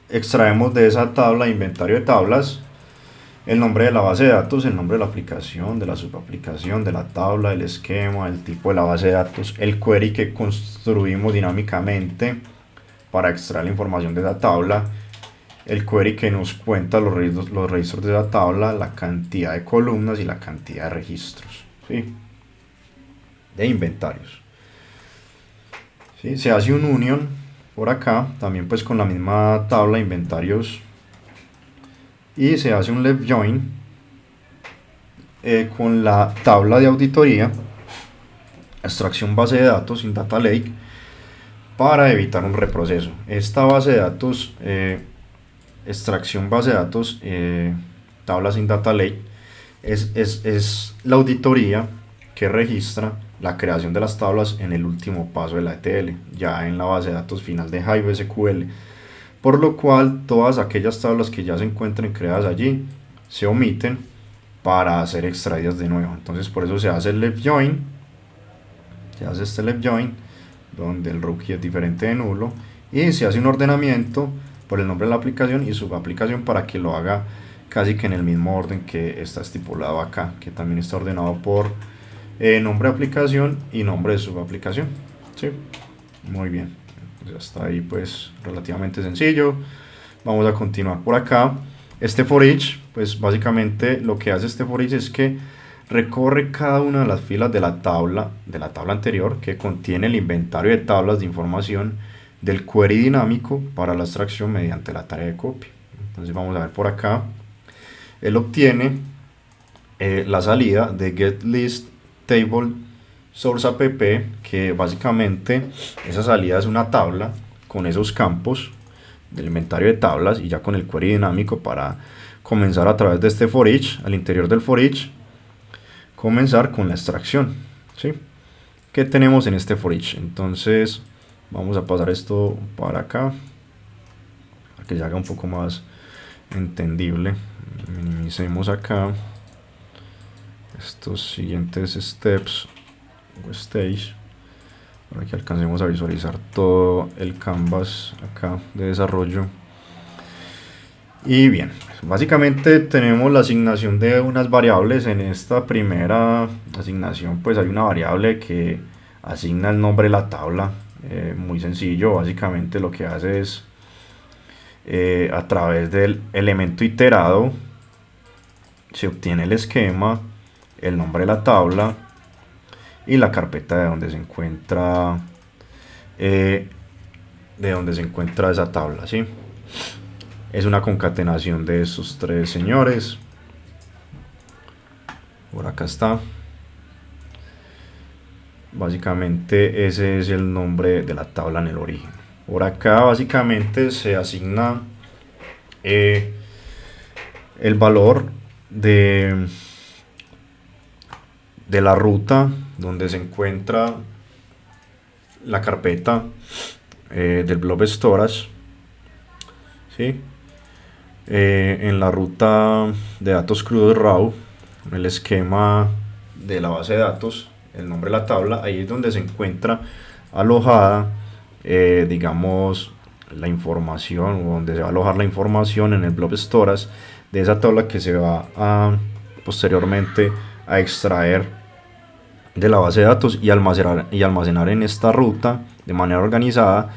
extraemos de esa tabla de inventario de tablas el nombre de la base de datos, el nombre de la aplicación, de la subaplicación, de la tabla, el esquema, el tipo de la base de datos, el query que construimos dinámicamente para extraer la información de esa tabla, el query que nos cuenta los registros de esa tabla, la cantidad de columnas y la cantidad de registros, ¿sí? De inventarios. ¿Sí? Se hace un union por acá, también pues con la misma tabla de inventarios, y se hace un left join con la tabla de auditoría, extracción base de datos sin data lake, para evitar un reproceso. Esta base de datos, extracción base de datos, tabla sin data lake, es la auditoría que registra la creación de las tablas en el último paso de la ETL, ya en la base de datos final de Hive SQL. Por lo cual todas aquellas tablas que ya se encuentren creadas allí se omiten para ser extraídas de nuevo. Entonces por eso se hace el left join, se hace este left join donde el rookie es diferente de nulo, y se hace un ordenamiento por el nombre de la aplicación y subaplicación para que lo haga casi que en el mismo orden que está estipulado acá, que también está ordenado por nombre de aplicación y nombre de subaplicación, ¿sí? Muy bien, ya está ahí pues relativamente sencillo. Vamos a continuar por acá. Este for each, pues básicamente lo que hace este for each es que recorre cada una de las filas de la tabla anterior, que contiene el inventario de tablas de información del query dinámico para la extracción mediante la tarea de copy. Entonces vamos a ver por acá, él obtiene la salida de getList table source app, que básicamente esa salida es una tabla con esos campos del inventario de tablas y ya con el query dinámico para comenzar a través de este for each, al interior del for each, comenzar con la extracción, ¿sí? ¿Qué tenemos en este for each? Entonces vamos a pasar esto para acá para que se haga un poco más entendible. Minimicemos acá estos siguientes steps o stage para que alcancemos a visualizar todo el canvas acá de desarrollo. Y bien, básicamente tenemos la asignación de unas variables. En esta primera asignación pues hay una variable que asigna el nombre de la tabla, muy sencillo. Básicamente lo que hace es a través del elemento iterado se obtiene el esquema, el nombre de la tabla y la carpeta de donde se encuentra esa tabla, ¿sí? Es una concatenación de estos tres señores. Por acá está. Básicamente ese es el nombre de la tabla en el origen. Por acá básicamente se asigna el valor de la ruta donde se encuentra la carpeta del blob storage, ¿sí? En la ruta de datos crudos raw, el esquema de la base de datos, el nombre de la tabla, ahí es donde se encuentra alojada digamos la información, o donde se va a alojar la información en el blob storage de esa tabla que se va a posteriormente a extraer de la base de datos y almacenar en esta ruta de manera organizada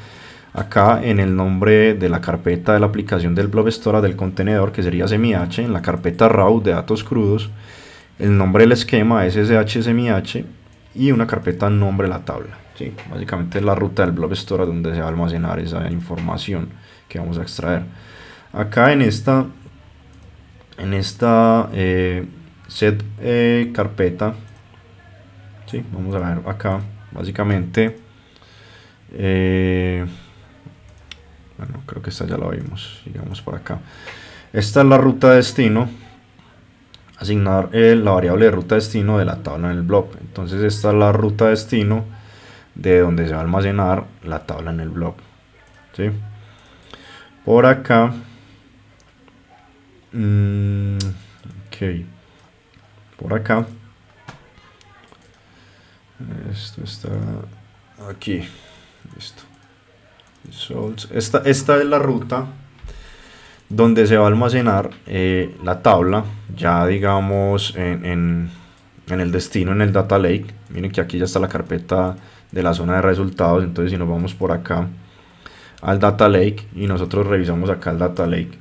acá en el nombre de la carpeta de la aplicación del blob storage del contenedor, que sería CMH, en la carpeta raw de datos crudos, el nombre del esquema SSH CMH y una carpeta nombre de la tabla. ¿Sí? Básicamente es la ruta del blob storage donde se va a almacenar esa información que vamos a extraer. Acá en esta set carpeta, ¿sí? Vamos a ver acá básicamente bueno, creo que esta ya la vimos, sigamos por acá. Esta es la ruta destino, asignar la variable de ruta destino de la tabla en el blob. Entonces esta es la ruta destino de donde se va a almacenar la tabla en el blob, ¿sí? Por acá ok, por acá esto está aquí, listo. Esta es la ruta donde se va a almacenar la tabla, ya digamos en el destino, en el data lake. Miren que aquí ya está la carpeta de la zona de resultados. Entonces si nos vamos por acá al data lake y nosotros revisamos acá el data lake,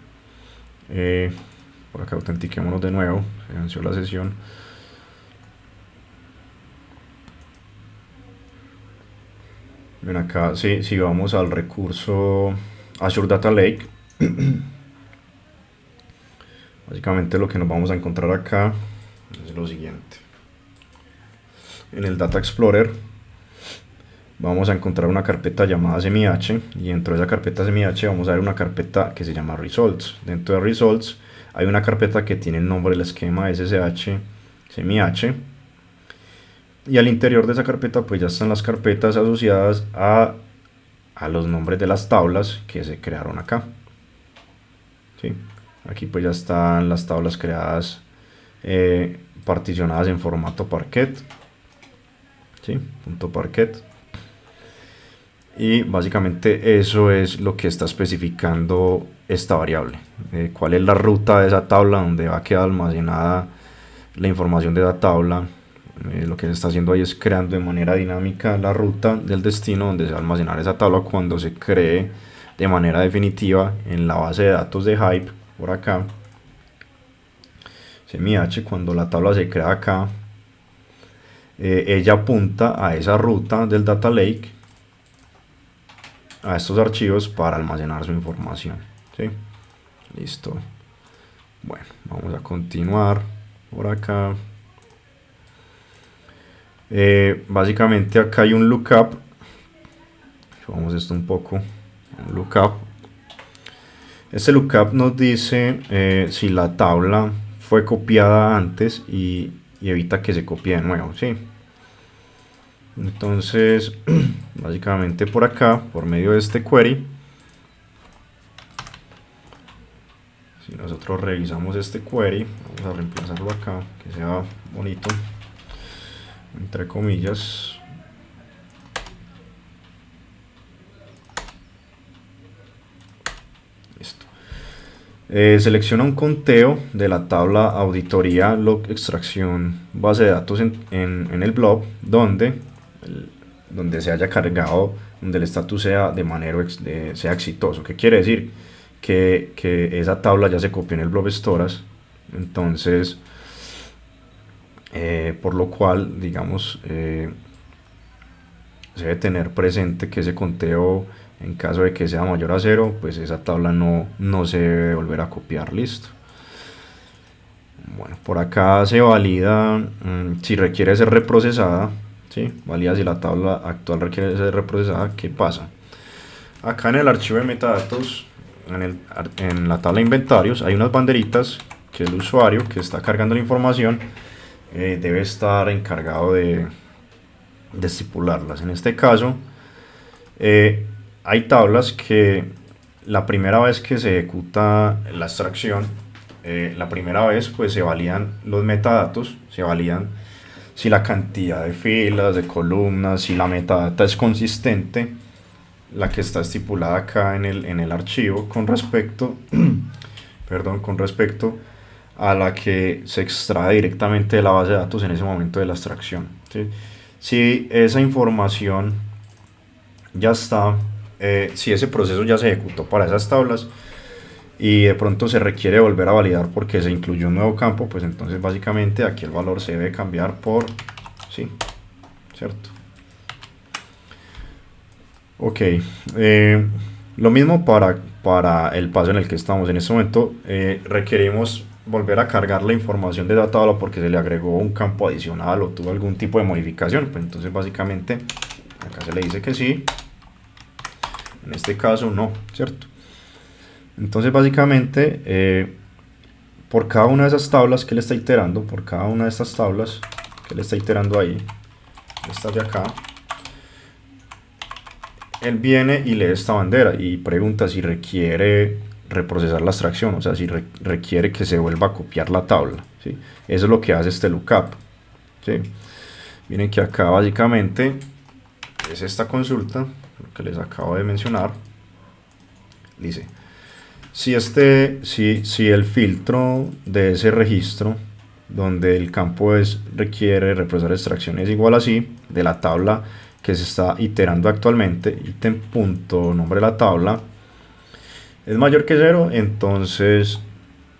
por acá autentiquémonos de nuevo, se venció la sesión. Ven acá, si vamos al recurso Azure Data Lake, básicamente lo que nos vamos a encontrar acá es lo siguiente. En el Data Explorer vamos a encontrar una carpeta llamada CMH, y dentro de esa carpeta CMH vamos a ver una carpeta que se llama Results. Dentro de Results hay una carpeta que tiene el nombre del esquema SSH CMH, y al interior de esa carpeta pues ya están las carpetas asociadas a los nombres de las tablas que se crearon acá, ¿sí? Aquí pues ya están las tablas creadas particionadas en formato Parquet, ¿sí? Punto Parquet. Y básicamente eso es lo que está especificando esta variable, cuál es la ruta de esa tabla donde va a quedar almacenada la información de la tabla. Lo que se está haciendo ahí es creando de manera dinámica la ruta del destino donde se va a almacenar esa tabla cuando se cree de manera definitiva en la base de datos de Hive. Por acá CMH, cuando la tabla se crea acá, ella apunta a esa ruta del data lake, a estos archivos para almacenar su información, ¿sí? Listo. Bueno, vamos a continuar por acá. Básicamente acá hay un lookup. Vamos esto un poco. Un lookup. Este lookup nos dice si la tabla fue copiada antes y evita que se copie de nuevo, ¿sí? Entonces básicamente por acá, por medio de este query, si nosotros revisamos este query, vamos a reemplazarlo acá, que sea bonito, entre comillas. Listo. Selecciona un conteo de la tabla auditoría log extracción base de datos en el blob donde se haya cargado, donde el estatus sea de manera sea exitoso. ¿Qué quiere decir? Que esa tabla ya se copió en el blob storage. Entonces por lo cual, digamos, se debe tener presente que ese conteo, en caso de que sea mayor a 0, pues esa tabla no se debe volver a copiar. Listo. Bueno, por acá se valida si requiere ser reprocesada, ¿sí? Valida si la tabla actual requiere ser reprocesada. ¿Qué pasa? Acá en el archivo de metadatos, en la tabla de inventarios, hay unas banderitas que el usuario que está cargando la información debe estar encargado de estipularlas. En este caso hay tablas que la primera vez que se ejecuta la extracción, la primera vez pues se validan los metadatos, se validan si la cantidad de filas, de columnas, si la metadata es consistente la que está estipulada acá en el archivo con respecto, perdón, con respecto a la que se extrae directamente de la base de datos en ese momento de la extracción, ¿sí? Si esa información ya está, si ese proceso ya se ejecutó para esas tablas y de pronto se requiere volver a validar porque se incluyó un nuevo campo, pues entonces básicamente aquí el valor se debe cambiar por sí, ¿cierto? Ok, lo mismo para el paso en el que estamos. En este momento requerimos volver a cargar la información de la tabla porque se le agregó un campo adicional o tuvo algún tipo de modificación. Pues entonces básicamente acá se le dice que sí, en este caso no, ¿cierto? Entonces básicamente por cada una de esas tablas que le está iterando, por cada una de estas tablas que le está iterando ahí, esta de acá, él viene y lee esta bandera y pregunta si requiere reprocesar la extracción, o sea, si requiere que se vuelva a copiar la tabla, ¿sí? Eso es lo que hace este lookup, ¿sí? Miren que acá básicamente es esta consulta, lo que les acabo de mencionar. Dice, si el filtro de ese registro donde el campo requiere reprocesar extracción es igual así, de la tabla que se está iterando actualmente, ítem.nombre de la tabla es mayor que 0, entonces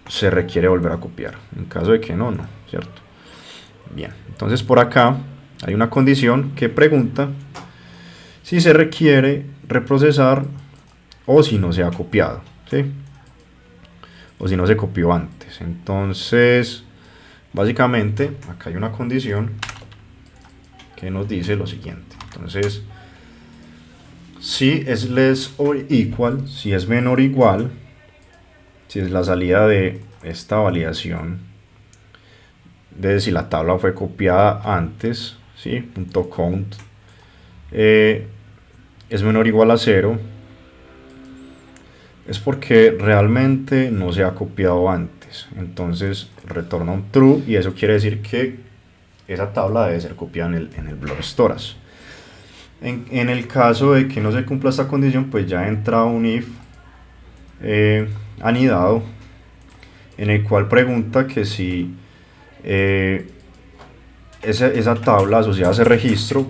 se requiere volver a copiar. En caso de que no, ¿cierto? Bien, entonces por acá hay una condición que pregunta si se requiere reprocesar o si no se ha copiado, ¿sí? O si no se copió antes. Entonces, básicamente, acá hay una condición que nos dice lo siguiente. Entonces, si es less or equal, si es menor o igual, si es la salida de esta validación de si la tabla fue copiada antes, ¿sí? .count es menor o igual a 0, es porque realmente no se ha copiado antes. Entonces retorna un true y eso quiere decir que esa tabla debe ser copiada en el block storage. En el caso de que no se cumpla esta condición, pues ya entra un if anidado en el cual pregunta que si esa tabla asociada a ese registro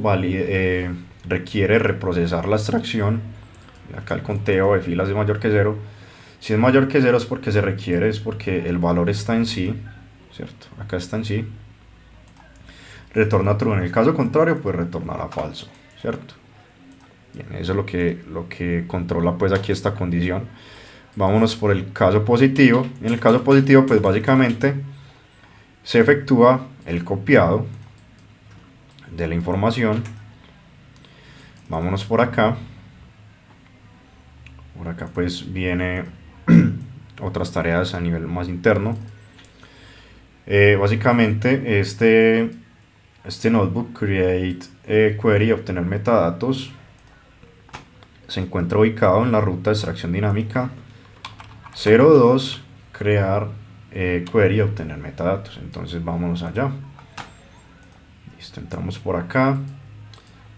requiere reprocesar la extracción. Acá el conteo de filas es mayor que 0. Si es mayor que 0 es porque se requiere, es porque el valor está en sí, ¿cierto? Acá está en sí. Retorna true. En el caso contrario, pues retornará falso, ¿cierto? Bien, eso es lo que controla pues aquí esta condición. Vámonos por el caso positivo. En el caso positivo, pues básicamente se efectúa el copiado de la información. Vámonos por acá. Por acá pues viene otras tareas a nivel más interno. Básicamente este notebook create query obtener metadatos se encuentra ubicado en la ruta de extracción dinámica 02 crear query obtener metadatos. Entonces vámonos allá. Listo, entramos por acá.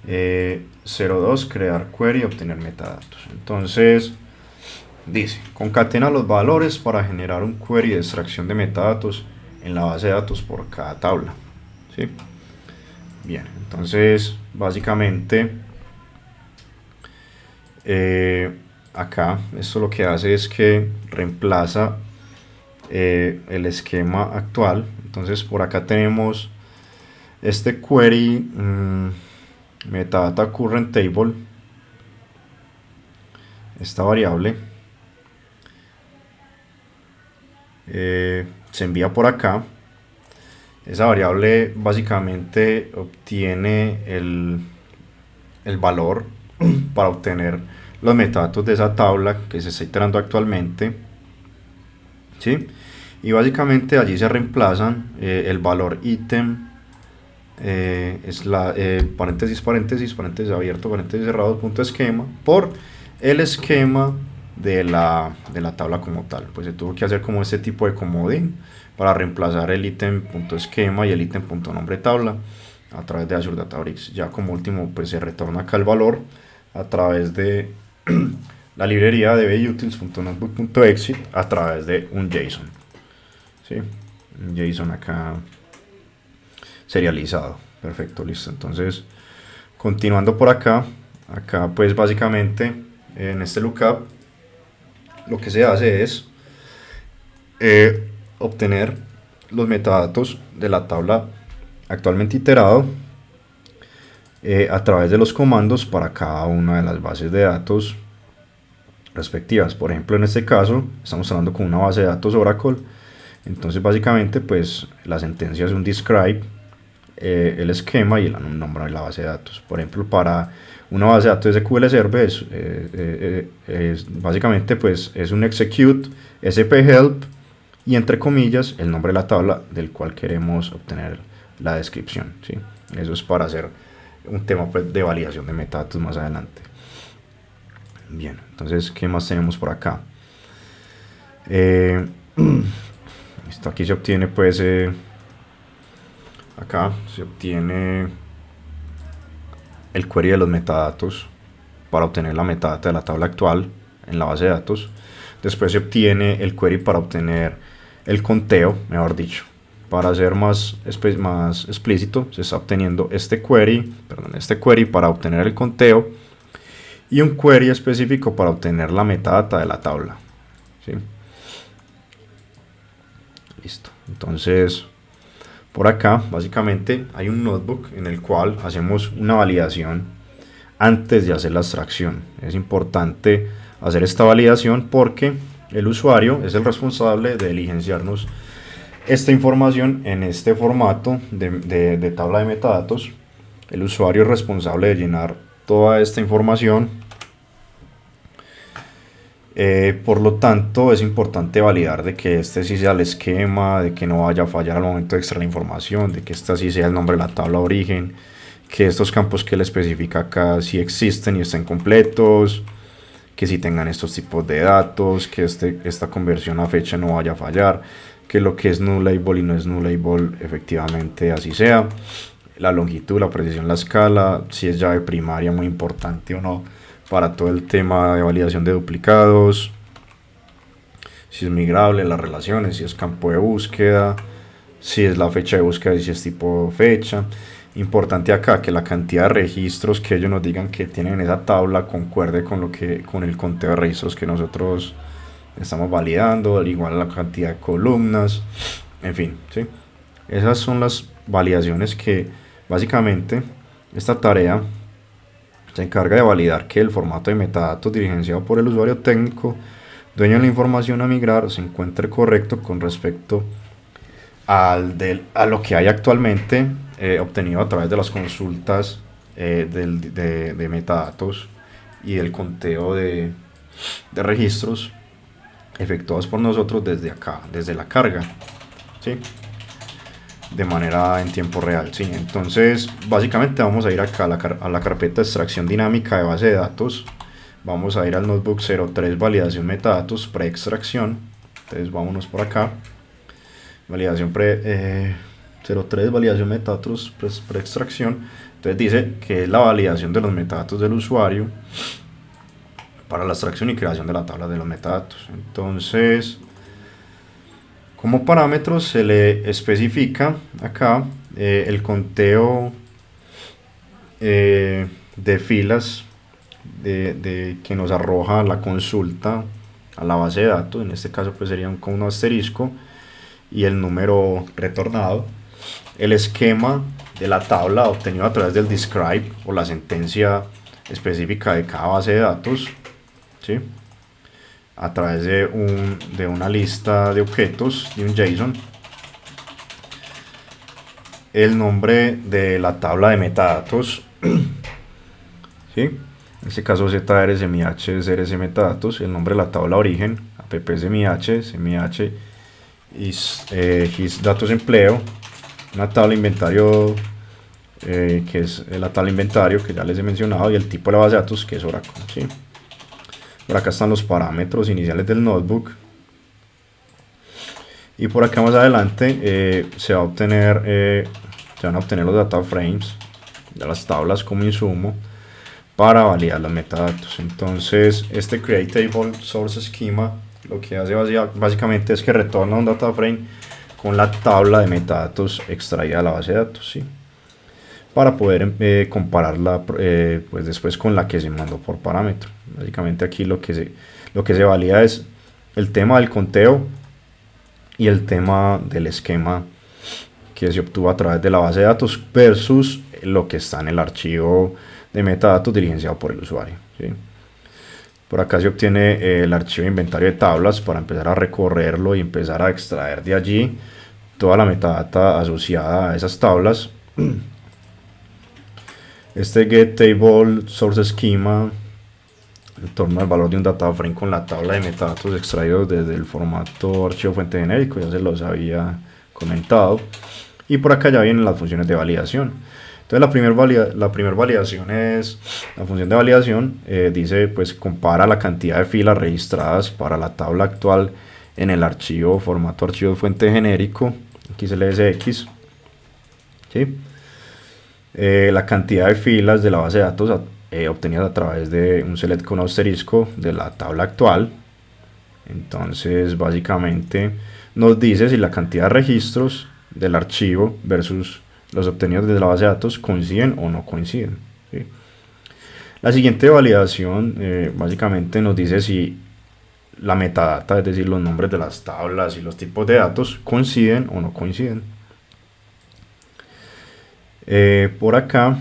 02 crear query obtener metadatos. Entonces dice concatena los valores para generar un query de extracción de metadatos en la base de datos por cada tabla, ¿sí? Bien, entonces básicamente acá esto lo que hace es que reemplaza el esquema actual. Entonces por acá tenemos este query metadata current table, esta variable se envía por acá. Esa variable básicamente obtiene el valor para obtener los metadatos de esa tabla que se está iterando actualmente, ¿sí? Y básicamente allí se reemplazan el valor ítem paréntesis, paréntesis, paréntesis abierto, paréntesis cerrado, punto esquema, por el esquema de la tabla como tal. Pues se tuvo que hacer como este tipo de comodín para reemplazar el ítem.esquema y el ítem.nombre tabla a través de Azure Databricks. Ya como último pues se retorna acá el valor a través de la librería dbutils.notebook.exit a través de un JSON, ¿sí? Un JSON acá serializado. Perfecto, listo. Entonces, continuando por acá pues básicamente en este lookup lo que se hace es obtener los metadatos de la tabla actualmente iterado a través de los comandos para cada una de las bases de datos respectivas. Por ejemplo, en este caso estamos hablando con una base de datos Oracle, entonces básicamente pues la sentencia es un describe, el esquema y el nombre de la base de datos. Por ejemplo, para una base de datos SQL Server básicamente pues es un execute sphelp y entre comillas el nombre de la tabla del cual queremos obtener la descripción, ¿sí? Eso es para hacer un tema pues, de validación de metadatos más adelante. Bien, entonces, ¿qué más tenemos por acá? Esto aquí se obtiene pues acá se obtiene el query de los metadatos para obtener la metadata de la tabla actual en la base de datos. Después se obtiene el query para obtener el conteo, mejor dicho. Para ser más explícito, se está obteniendo este query para obtener el conteo y un query específico para obtener la metadata de la tabla, ¿sí? Listo. Entonces, por acá, básicamente, hay un notebook en el cual hacemos una validación antes de hacer la extracción. Es importante hacer esta validación porque el usuario es el responsable de diligenciarnos esta información en este formato de tabla de metadatos. El usuario es responsable de llenar toda esta información. Por lo tanto, es importante validar de que este sí sea el esquema, de que no vaya a fallar al momento de extraer la información, de que este sí sea el nombre de la tabla de origen, que estos campos que le especifica acá sí existen y estén completos, que sí tengan estos tipos de datos, que esta conversión a fecha no vaya a fallar, que lo que es nullable y no es nullable efectivamente así sea, la longitud, la precisión, la escala, si es llave primaria muy importante o no para todo el tema de validación de duplicados, si es migrable, las relaciones, si es campo de búsqueda, si es la fecha de búsqueda y si es tipo fecha. Importante acá que la cantidad de registros que ellos nos digan que tienen en esa tabla concuerde con el conteo de registros que nosotros estamos validando, al igual la cantidad de columnas, en fin, ¿sí? Esas son las validaciones que básicamente esta tarea se encarga de validar que el formato de metadatos diligenciado por el usuario técnico dueño de la información a migrar se encuentre correcto con respecto a lo que hay actualmente obtenido a través de las consultas de metadatos y el conteo de registros efectuados por nosotros desde acá, desde la carga, ¿sí? De manera en tiempo real, ¿sí? Entonces básicamente vamos a ir acá a la carpeta de extracción dinámica de base de datos, vamos a ir al notebook 03 validación metadatos pre-extracción. Entonces vámonos por acá, validación 03 validación metadatos pre-extracción. Entonces dice que es la validación de los metadatos del usuario para la extracción y creación de la tabla de los metadatos. Entonces, como parámetros se le especifica acá el conteo de filas que nos arroja la consulta a la base de datos. En este caso pues sería con un asterisco y el número retornado. El esquema de la tabla obtenido a través del describe o la sentencia específica de cada base de datos, ¿sí? A través de una lista de objetos de un JSON. El nombre de la tabla de metadatos, ¿sí? En este caso ZRSMH es RS metadatos. El nombre de la tabla origen, AppSMH, SMH his datos empleo. Una tabla inventario que es la tabla inventario que ya les he mencionado, y el tipo de la base de datos que es Oracle, ¿sí? Por acá están los parámetros iniciales del notebook. Y por acá más adelante se van a obtener los data frames de las tablas como insumo para validar los metadatos. Entonces este create table source schema lo que hace básicamente es que retorna un data frame con la tabla de metadatos extraída de la base de datos, ¿sí? Para poder compararla pues después con la que se mandó por parámetro. Básicamente aquí lo que se valida es el tema del conteo y el tema del esquema que se obtuvo a través de la base de datos versus lo que está en el archivo de metadatos diligenciado por el usuario, ¿sí? Por acá se obtiene el archivo de inventario de tablas para empezar a recorrerlo y empezar a extraer de allí toda la metadata asociada a esas tablas. Este get table source schema retorna el valor de un data frame con la tabla de metadatos extraídos desde el formato archivo fuente genérico, ya se los había comentado. Y por acá ya vienen las funciones de validación. Entonces la primera validación es la función de validación, dice pues compara la cantidad de filas registradas para la tabla actual en el archivo formato archivo fuente genérico XLSX, ¿sí? La cantidad de filas de la base de datos obtenidas a través de un select con asterisco de la tabla actual. Entonces básicamente nos dice si la cantidad de registros del archivo versus los obtenidos desde la base de datos coinciden o no coinciden, ¿sí? La siguiente validación básicamente nos dice si la metadata, es decir, los nombres de las tablas y los tipos de datos coinciden o no coinciden. Por acá,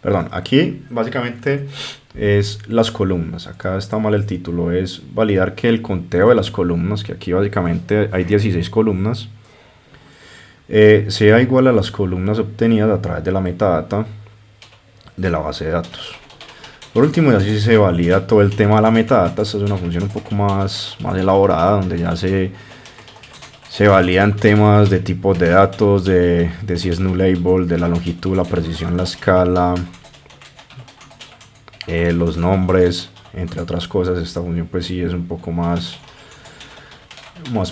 perdón, aquí básicamente es las columnas. Acá está mal el título, es validar que el conteo de las columnas, que aquí básicamente hay 16 columnas, sea igual a las columnas obtenidas a través de la metadata de la base de datos. Por último, ya si se valida todo el tema de la metadata. Esta es una función un poco más elaborada, donde ya se validan temas de tipos de datos, de si es nullable, de la longitud, la precisión, la escala, los nombres, entre otras cosas. Esta función pues sí es un poco más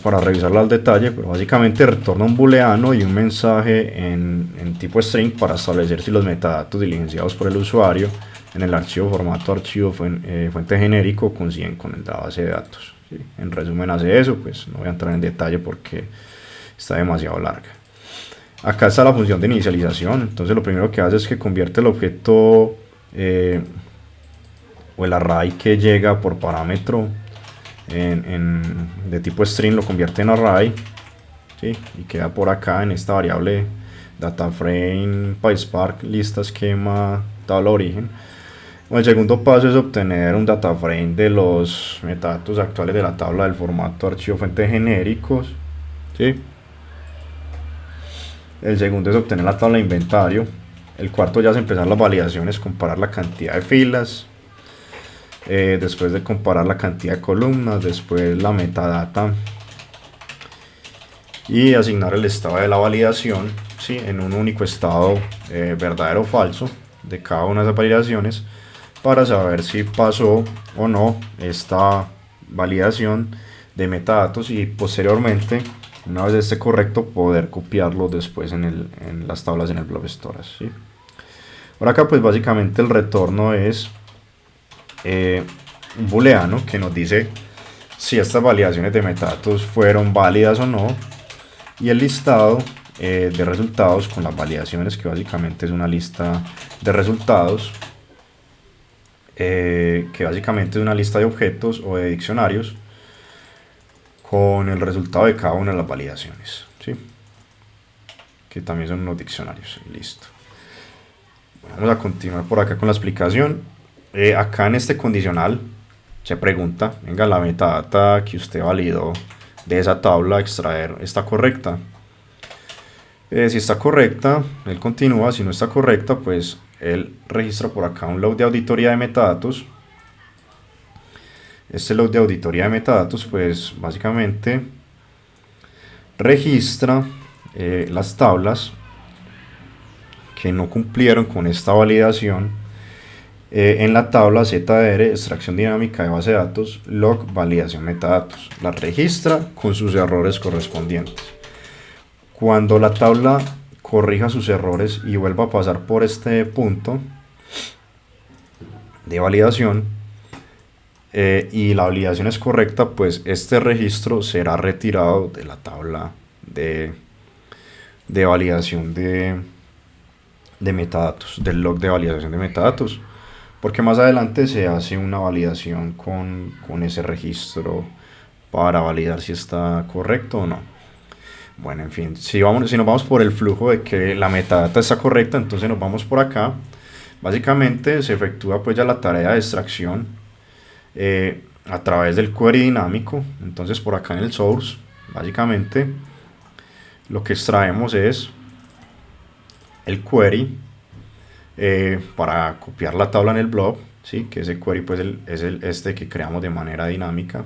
para revisarla al detalle, pero básicamente retorna un booleano y un mensaje en tipo string para establecer si los metadatos diligenciados por el usuario en el archivo formato archivo fuente genérico coinciden con el de la base de datos, ¿sí? En resumen hace eso, pues no voy a entrar en detalle porque está demasiado larga. Acá está la función de inicialización. Entonces lo primero que hace es que convierte el objeto o el array que llega por parámetro de tipo string, lo convierte en array, ¿sí? Y queda por acá en esta variable dataframe PySpark lista esquema tabla origen. Bueno, el segundo paso es obtener un dataframe de los metadatos actuales de la tabla del formato archivo fuente genéricos, ¿sí? El segundo es obtener la tabla de inventario. El cuarto ya es empezar las validaciones, comparar la cantidad de filas, después de comparar la cantidad de columnas, después la metadata y asignar el estado de la validación, ¿sí? En un único estado verdadero o falso de cada una de esas validaciones, para saber si pasó o no esta validación de metadatos, y posteriormente, una vez esté correcto, poder copiarlo después en las tablas en el blob storage, ¿sí? Por acá pues básicamente el retorno es un booleano que nos dice si estas validaciones de metadatos fueron válidas o no, y el listado de resultados con las validaciones, que básicamente es una lista de resultados, que básicamente es una lista de objetos o de diccionarios con el resultado de cada una de las validaciones, ¿sí? Que también son unos diccionarios. Listo. Vamos a continuar por acá con la explicación. Acá en este condicional se pregunta, venga, la metadata que usted validó de esa tabla extraer está correcta. Si está correcta, él continúa. Si no está correcta, pues él registra por acá un log de auditoría de metadatos. Este log de auditoría de metadatos pues básicamente registra las tablas que no cumplieron con esta validación en la tabla ZR extracción dinámica de base de datos log validación metadatos. Las registra con sus errores correspondientes. Cuando la tabla corrija sus errores y vuelva a pasar por este punto de validación, y la validación es correcta, pues este registro será retirado de la tabla de validación de metadatos, del log de validación de metadatos, porque más adelante se hace una validación con ese registro para validar si está correcto o no. Bueno, en fin, si nos vamos por el flujo de que la metadata está correcta, entonces nos vamos por acá. Básicamente se efectúa pues ya la tarea de extracción a través del query dinámico. Entonces por acá en el source, básicamente lo que extraemos es el query para copiar la tabla en el blob, ¿sí? Que ese query pues es este que creamos de manera dinámica.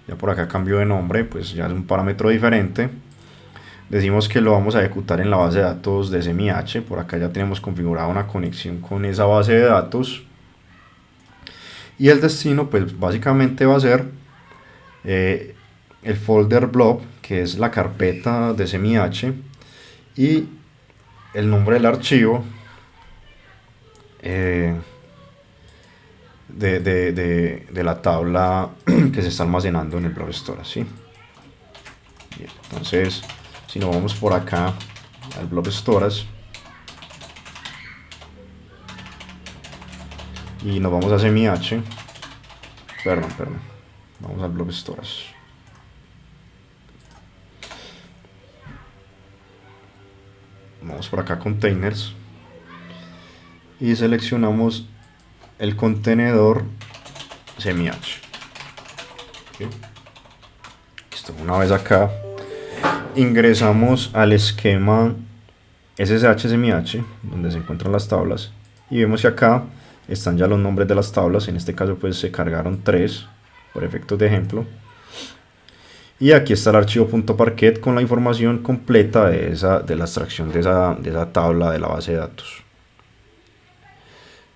Ya por acá cambió de nombre, pues ya es un parámetro diferente. Decimos que lo vamos a ejecutar en la base de datos de SMH. Por acá ya tenemos configurada una conexión con esa base de datos. Y el destino pues básicamente va a ser el folder blob, que es la carpeta de SMH, y el nombre del archivo de la tabla que se está almacenando en el blob storage, ¿sí? Bien, entonces si nos vamos por acá al blob storage y nos vamos a SMH, perdón, vamos al blob storage, vamos por acá containers y seleccionamos el contenedor SMH. ¿Sí? Listo, una vez acá ingresamos al esquema SSH SMH donde se encuentran las tablas y vemos que acá están ya los nombres de las tablas. En este caso pues se cargaron 3 por efectos de ejemplo, y aquí está el archivo .parquet con la información completa de la extracción de esa tabla de la base de datos.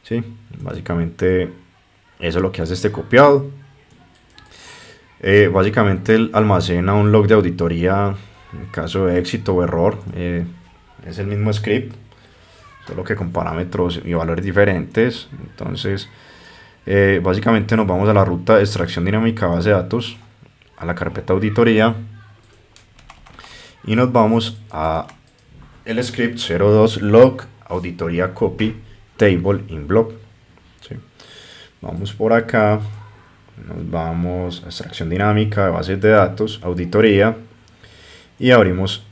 ¿Sí? Básicamente eso es lo que hace este copiado. Básicamente él almacena un log de auditoría en caso de éxito o error. Es el mismo script, solo que con parámetros y valores diferentes. Entonces básicamente nos vamos a la ruta de extracción dinámica base de datos, a la carpeta auditoría, y nos vamos a el script 02 log auditoría copy table in blob. ¿Sí? Vamos por acá, nos vamos a extracción dinámica de bases de datos, auditoría, y abrimos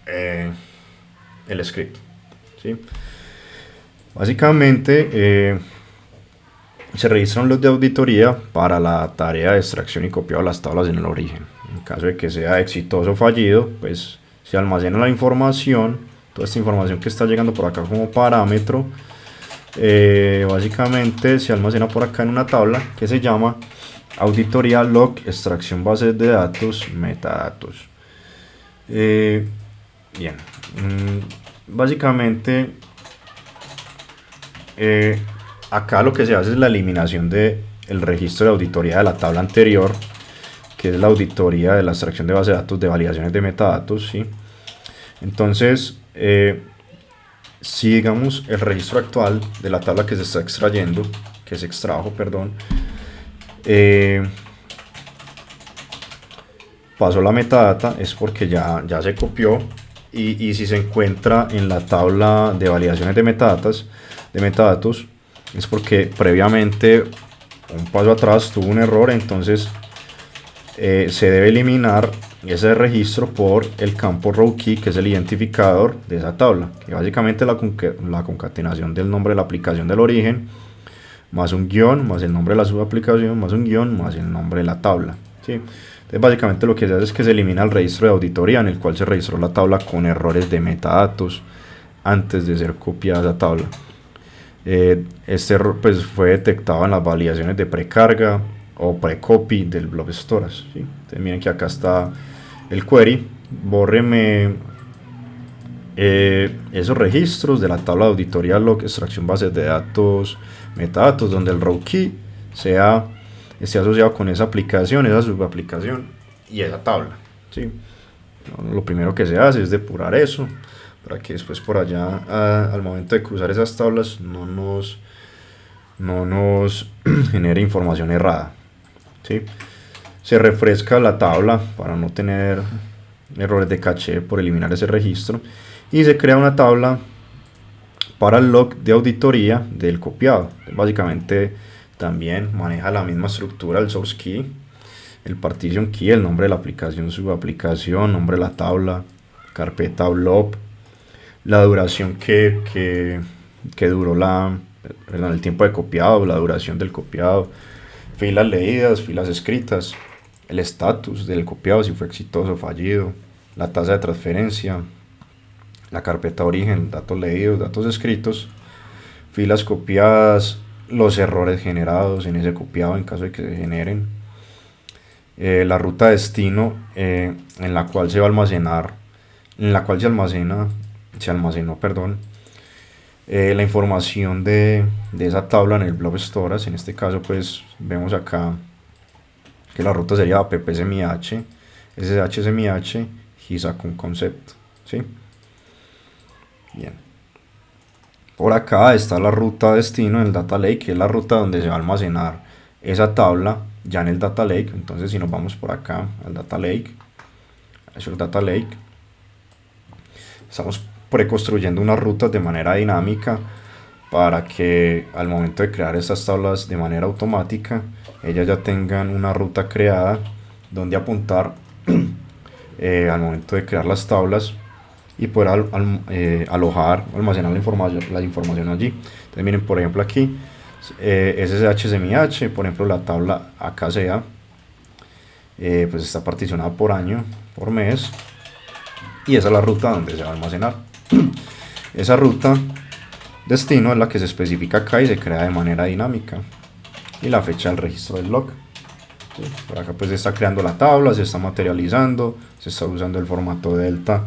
el script. ¿Sí? Básicamente se registra un log de auditoría para la tarea de extracción y copiado de las tablas en el origen. En caso de que sea exitoso o fallido, pues se almacena la información, toda esta información que está llegando por acá como parámetro. Básicamente se almacena por acá en una tabla que se llama auditoría log extracción bases de datos metadatos. Bien, básicamente acá lo que se hace es la eliminación del registro de auditoría de la tabla anterior, que es la auditoría de la extracción de base de datos de validaciones de metadatos, ¿sí? Entonces si digamos el registro actual de la tabla que se está extrayendo, que se extrajo, perdón, pasó la metadata, es porque ya se copió, y si se encuentra en la tabla de validaciones de metadatos, es porque previamente un paso atrás tuvo un error. Entonces se debe eliminar ese registro por el campo row key, que es el identificador de esa tabla, que básicamente es la concatenación del nombre de la aplicación del origen, más un guión, más el nombre de la subaplicación, más un guión, más el nombre de la tabla, ¿sí? Entonces básicamente lo que se hace es que se elimina el registro de auditoría en el cual se registró la tabla con errores de metadatos antes de ser copiada esa tabla. Este error pues fue detectado en las validaciones de precarga o precopy del blob storage, ¿sí? Entonces miren que acá está el query: bórreme esos registros de la tabla de auditoría log extracción bases de datos metadatos, donde el row key esté asociado con esa aplicación, esa subaplicación y esa tabla, ¿sí? Lo primero que se hace es depurar eso para que después por allá al momento de cruzar esas tablas no nos genere información errada, ¿sí? Se refresca la tabla para no tener errores de caché por eliminar ese registro, y se crea una tabla para el log de auditoría del copiado. Básicamente también maneja la misma estructura, el source key, el partition key, el nombre de la aplicación, subaplicación, nombre de la tabla, carpeta blob, la duración que duró el tiempo de copiado, la duración del copiado, filas leídas, filas escritas, el estatus del copiado, si fue exitoso o fallido, la tasa de transferencia, la carpeta origen, datos leídos, datos escritos, filas copiadas, los errores generados en ese copiado en caso de que se generen, la ruta destino en la cual se va a almacenar, en la cual se almacenó, perdón, la información de esa tabla en el blob storage. En este caso pues vemos acá que la ruta sería app.smh, ssh.smh, hisacon concept, ¿sí? Bien. Por acá está la ruta destino en el data lake, que es la ruta donde se va a almacenar esa tabla ya en el data lake. Entonces si nos vamos por acá al data lake, Azure Data Lake, estamos preconstruyendo unas rutas de manera dinámica para que al momento de crear estas tablas de manera automática ellas ya tengan una ruta creada donde apuntar al momento de crear las tablas y poder alojar o almacenar la información allí. Entonces miren, por ejemplo aquí SSH, por ejemplo la tabla acá sea pues está particionada por año, por mes, y esa es la ruta donde se va a almacenar. Esa ruta destino es la que se especifica acá y se crea de manera dinámica, y la fecha del registro del log. ¿Sí? Por acá pues se está creando la tabla, se está materializando, se está usando el formato delta,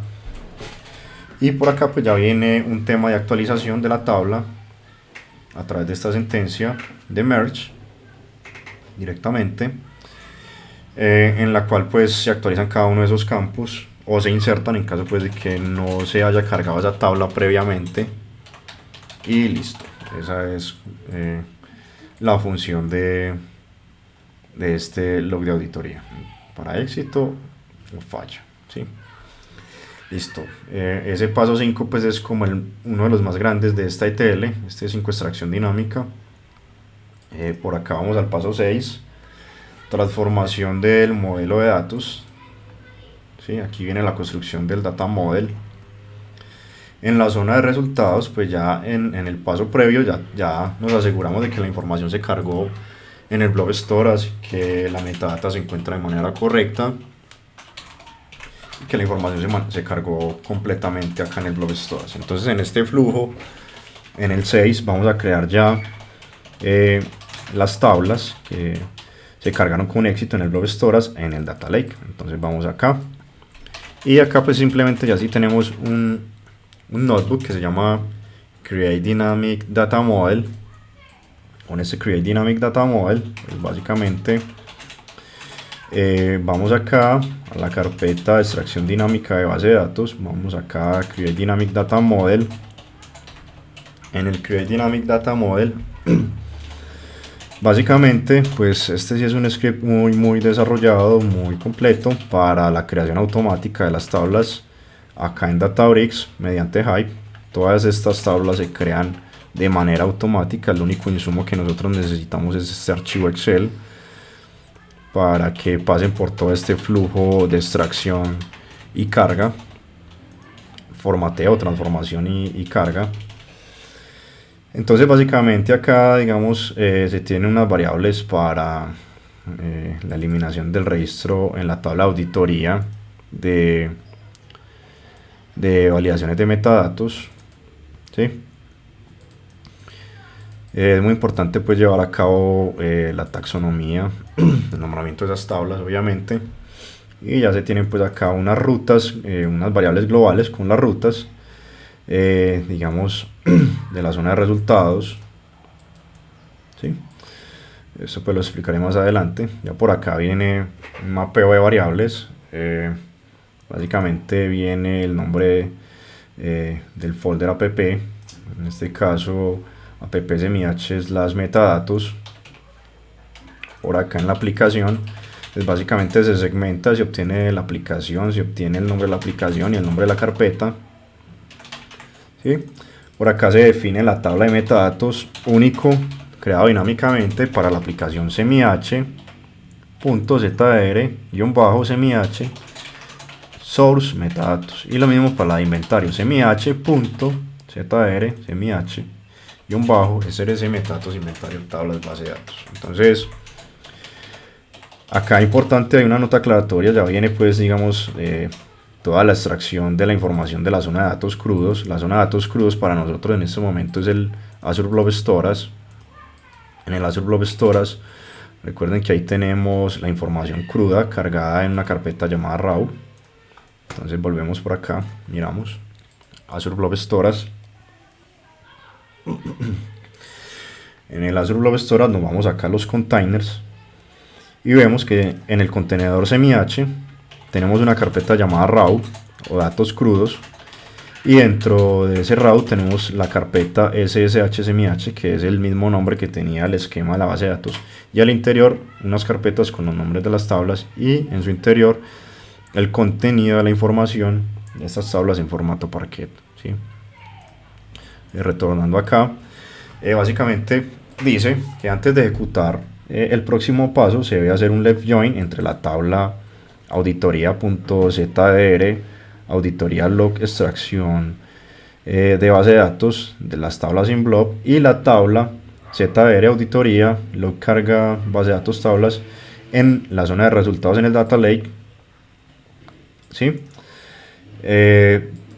y por acá pues ya viene un tema de actualización de la tabla a través de esta sentencia de merge directamente, en la cual pues se actualizan cada uno de esos campos o se insertan en caso pues de que no se haya cargado esa tabla previamente, y listo. Esa es la función de este log de auditoría para éxito o falla, ¿sí? Listo. Ese paso 5 pues es como uno de los más grandes de esta ETL, este 5 extracción dinámica. Por acá vamos al paso 6, transformación del modelo de datos. ¿Sí? Aquí viene la construcción del data model. En la zona de resultados pues ya en el paso previo ya nos aseguramos de que la información se cargó en el blob storage, que la metadata se encuentra de manera correcta, que la información se cargó completamente acá en el blob storage. Entonces en este flujo, en el 6, vamos a crear ya las tablas que se cargaron con éxito en el blob storage en el data lake. Entonces vamos acá, y acá pues simplemente ya sí tenemos un notebook que se llama Create Dynamic Data Model. Con este Create Dynamic Data Model pues básicamente vamos acá a la carpeta de extracción dinámica de base de datos, vamos acá a Create Dynamic Data Model. En el Create Dynamic Data Model básicamente pues este sí es un script muy desarrollado, muy completo para la creación automática de las tablas acá en Databricks mediante Hive. Todas estas tablas se crean de manera automática. El único insumo que nosotros necesitamos es este archivo Excel para que pasen por todo este flujo de extracción y carga, formateo, transformación y carga. Entonces básicamente acá digamos se tienen unas variables para la eliminación del registro en la tabla de auditoría de validaciones de metadatos, ¿sí? Es muy importante pues llevar a cabo la taxonomía, el nombramiento de esas tablas obviamente, y ya se tienen pues acá unas rutas, unas variables globales con las rutas digamos de la zona de resultados, ¿sí? Eso pues lo explicaré más adelante. Ya por acá viene un mapeo de variables, básicamente viene el nombre del folder app. En este caso app-semih/metadatos. Por acá en la aplicación, pues básicamente se segmenta, se obtiene la aplicación, se obtiene el nombre de la aplicación y el nombre de la carpeta, ¿sí? Por acá se define la tabla de metadatos único creado dinámicamente para la aplicación semih.zdr-semih source metadatos, y lo mismo para la de inventario semih.zdr-semih-srs metadatos inventario tablas base de datos. Entonces acá importante, hay una nota aclaratoria, ya viene pues digamos toda la extracción de la información de la zona de datos crudos. La zona de datos crudos para nosotros en este momento es el Azure Blob Storage. En el Azure Blob Storage, recuerden que ahí tenemos la información cruda cargada en una carpeta llamada RAW. Entonces volvemos por acá, miramos Azure Blob Storage. En el Azure Blob Storage nos vamos acá a los containers y vemos que en el contenedor semih tenemos una carpeta llamada RAW o datos crudos, y dentro de ese RAW tenemos la carpeta SSH semih, que es el mismo nombre que tenía el esquema de la base de datos, y al interior unas carpetas con los nombres de las tablas y en su interior el contenido de la información de estas tablas en formato Parquet, ¿sí? Retornando acá, básicamente dice que antes de ejecutar el próximo paso se debe hacer un left join entre la tabla auditoría.zdr, auditoría log extracción de base de datos de las tablas in blob, y la tabla zdr auditoría log carga base de datos tablas en la zona de resultados en el data lake, ¿sí?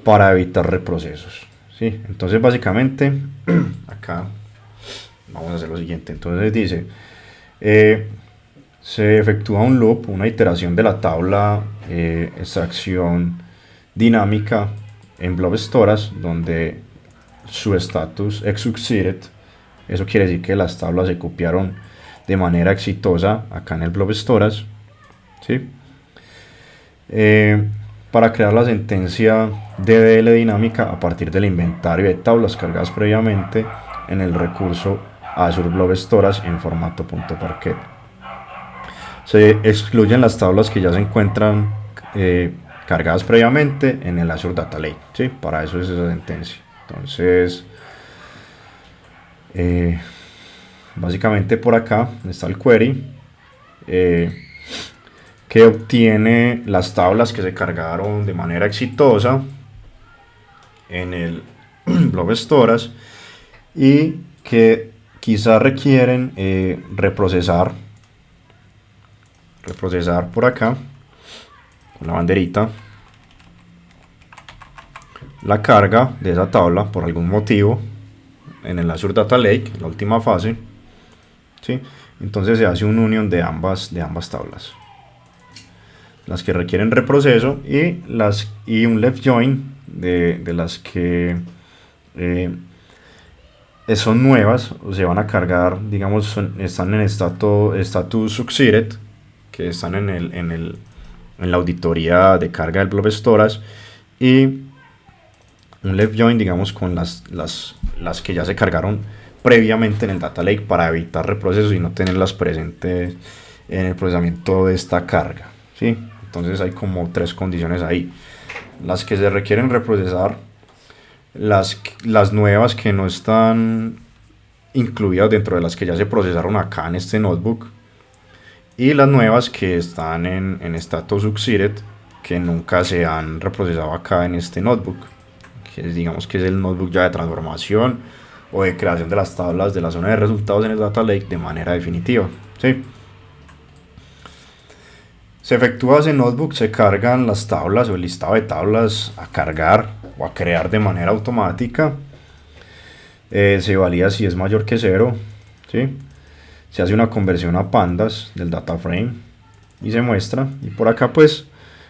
Para evitar reprocesos, ¿sí? Entonces básicamente acá vamos a hacer lo siguiente. Entonces dice se efectúa un loop, una iteración de la tabla extracción dinámica en Blob Storage, donde su status exsucceeded, eso quiere decir que las tablas se copiaron de manera exitosa acá en el Blob Storage, ¿sí? Para crear la sentencia DDL dinámica a partir del inventario de tablas cargadas previamente en el recurso Azure Blob Storage en formato .parquet. Se excluyen las tablas que ya se encuentran cargadas previamente en el Azure Data Lake, ¿sí? Para eso es esa sentencia. Entonces básicamente por acá está el query que obtiene las tablas que se cargaron de manera exitosa en el Blob Storage y que quizás requieren reprocesar por acá con la banderita la carga de esa tabla por algún motivo en el Azure Data Lake, la última fase, ¿sí? Entonces se hace un union de ambas tablas, las que requieren reproceso y un left join de las que son nuevas o se van a cargar, digamos, están en status succeeded, que están en la auditoría de carga del Blob Storage, y un left join, digamos, con las que ya se cargaron previamente en el Data Lake para evitar reprocesos y no tenerlas presentes en el procesamiento de esta carga, ¿sí? Entonces hay como tres condiciones ahí: las que se requieren reprocesar, las nuevas que no están incluidas dentro de las que ya se procesaron acá en este notebook, y las nuevas que están en status succeeded, que nunca se han reprocesado acá en este notebook, que digamos que es el notebook ya de transformación o de creación de las tablas de la zona de resultados en el Data Lake de manera definitiva, ¿sí? Se efectúa ese notebook, se cargan las tablas o el listado de tablas a cargar o a crear de manera automática, se valida si es mayor que 0, ¿sí? Se hace una conversión a pandas del data frame y se muestra, y por acá pues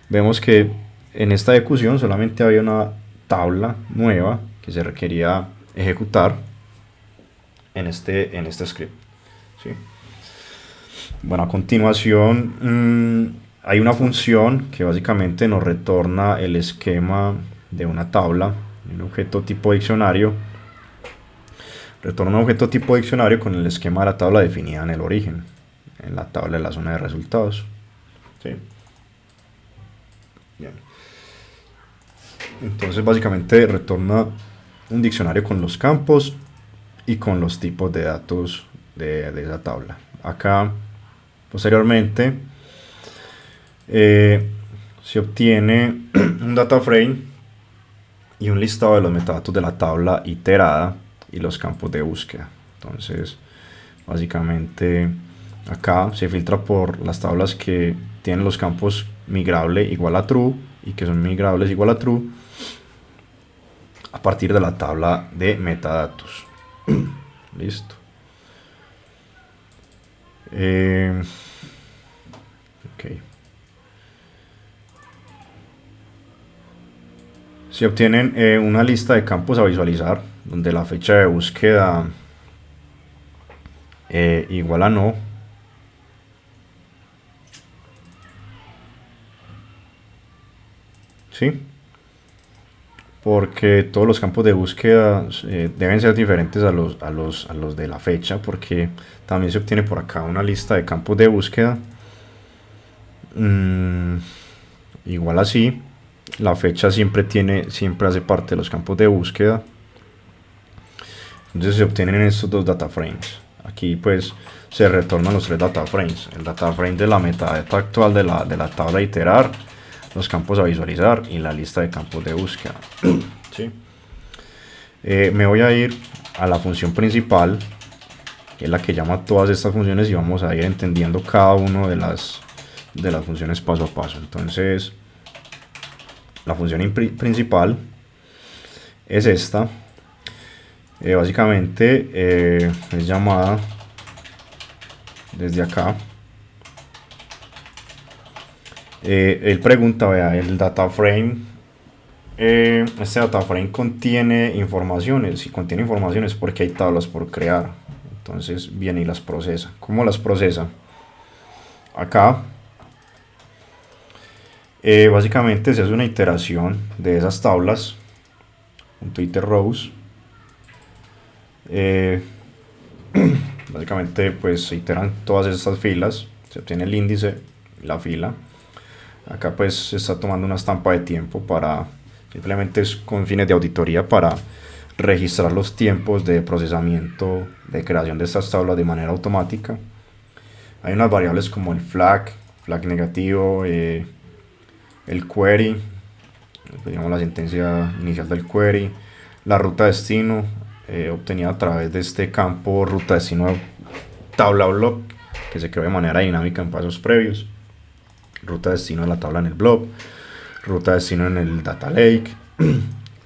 vemos que en esta ejecución solamente había una tabla nueva que se requería ejecutar en este script, ¿sí? Bueno, a continuación hay una función que básicamente nos retorna el esquema de una tabla un objeto tipo diccionario, retorna un objeto tipo diccionario con el esquema de la tabla definida en el origen, en la tabla de la zona de resultados. ¿Sí? Bien. Entonces básicamente retorna un diccionario con los campos y con los tipos de datos de esa tabla. Acá posteriormente se obtiene un data frame y un listado de los metadatos de la tabla iterada y los campos de búsqueda. Entonces básicamente acá se filtra por las tablas que tienen los campos migrable igual a true y que son migrables igual a true a partir de la tabla de metadatos. Listo. Ok. Se obtienen una lista de campos a visualizar donde la fecha de búsqueda igual a no. ¿Sí? Porque todos los campos de búsqueda deben ser diferentes a los de la fecha, porque también se obtiene por acá una lista de campos de búsqueda igual así. La fecha siempre hace parte de los campos de búsqueda. Entonces se obtienen estos dos data frames. Aquí pues se retornan los tres data frames: el data frame de la metadata actual de la tabla a iterar, los campos a visualizar y la lista de campos de búsqueda. ¿Sí? Me voy a ir a la función principal, que es la que llama todas estas funciones, y vamos a ir entendiendo cada una de las funciones paso a paso. Entonces la función principal es esta. Básicamente es llamada desde acá. Él pregunta, vea, el data frame, este data frame contiene informaciones. Si contiene informaciones, porque hay tablas por crear. Entonces viene y las procesa. ¿Cómo las procesa? Acá básicamente se hace una iteración de esas tablas, iter rows. Básicamente pues se iteran todas estas filas, se obtiene el índice, la fila. Acá pues se está tomando una estampa de tiempo para, simplemente es con fines de auditoría, para registrar los tiempos de procesamiento de creación de estas tablas de manera automática. Hay unas variables como el flag negativo, el query, digamos la sentencia inicial del query, la ruta destino obtenida a través de este campo ruta destino tabla block, que se creó de manera dinámica en pasos previos, ruta destino de la tabla en el blob, ruta destino en el data lake,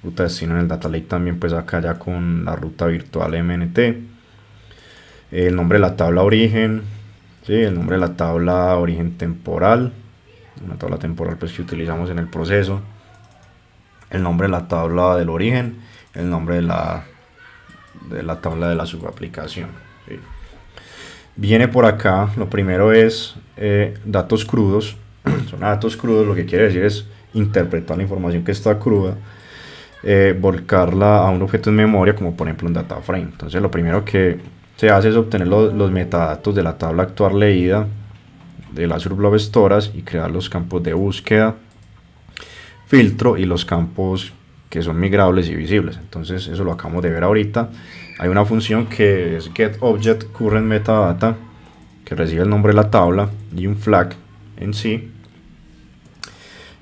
ruta destino en el data lake también pues acá ya con la ruta virtual MNT, el nombre de la tabla origen, ¿sí? El nombre de la tabla origen temporal, una tabla temporal pues que utilizamos en el proceso, el nombre de la tabla del origen, el nombre de la tabla de la subaplicación, ¿sí? Viene por acá, lo primero es datos crudos. Son datos crudos, lo que quiere decir es interpretar la información que está cruda, volcarla a un objeto en memoria, como por ejemplo un data frame. Entonces lo primero que se hace es obtener los metadatos de la tabla actual leída de las Blob Storage y crear los campos de búsqueda, filtro y los campos que son migrables y visibles. Entonces eso lo acabamos de ver ahorita. Hay una función que es getObjectCurrentMetadata, que recibe el nombre de la tabla y un flag en sí,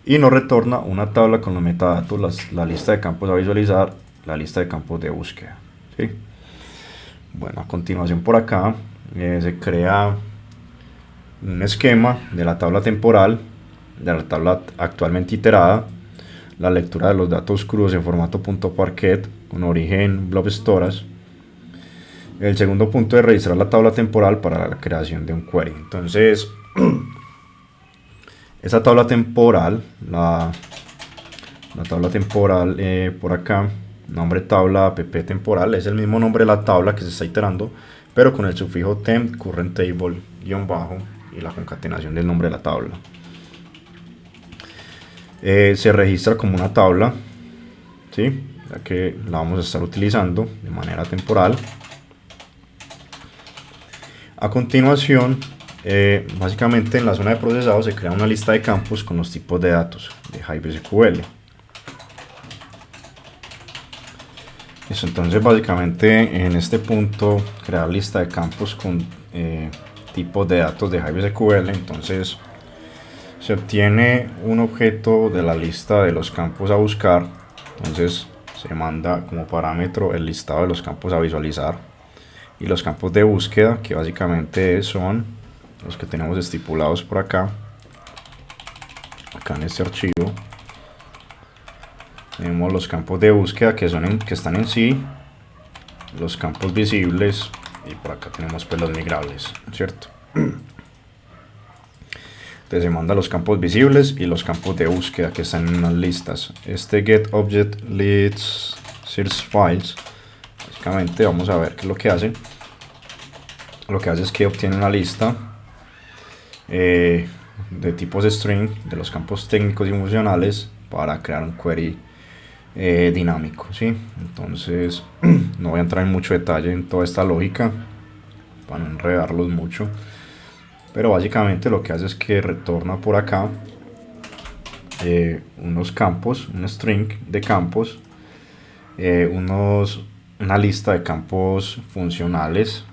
y nos retorna una tabla con los metadatos, la lista de campos a visualizar, la lista de campos de búsqueda, ¿sí? Bueno, a continuación por acá se crea un esquema de la tabla temporal, de la tabla actualmente iterada, la lectura de los datos crudos en formato .parquet con origen blob storage. El segundo punto es registrar la tabla temporal para la creación de un query. Entonces esa tabla temporal, la tabla temporal por acá, nombre tabla app temporal, es el mismo nombre de la tabla que se está iterando, pero con el sufijo temp current table _ y la concatenación del nombre de la tabla. Se registra como una tabla, ¿sí? ya que la vamos a estar utilizando de manera temporal. A continuación, básicamente en la zona de procesado se crea una lista de campos con los tipos de datos de Hive SQL. Eso, entonces básicamente en este punto crear lista de campos con tipos de datos de Hive SQL. Entonces se obtiene un objeto de la lista de los campos a buscar. Entonces se manda como parámetro el listado de los campos a visualizar, y los campos de búsqueda, que básicamente son los que tenemos estipulados por acá en este archivo. Tenemos los campos de búsqueda que están en sí, los campos visibles, y por acá tenemos pues los migrables, ¿cierto? Entonces se manda los campos visibles y los campos de búsqueda que están en las listas. Este get object leads search files, básicamente vamos a ver qué es lo que hace. Lo que hace es que obtiene una lista de tipos string de los campos técnicos y funcionales para crear un query dinámico, ¿sí? Entonces no voy a entrar en mucho detalle en toda esta lógica para no enredarlos mucho, pero básicamente lo que hace es que retorna por acá unos campos, un string de campos, una lista de campos funcionales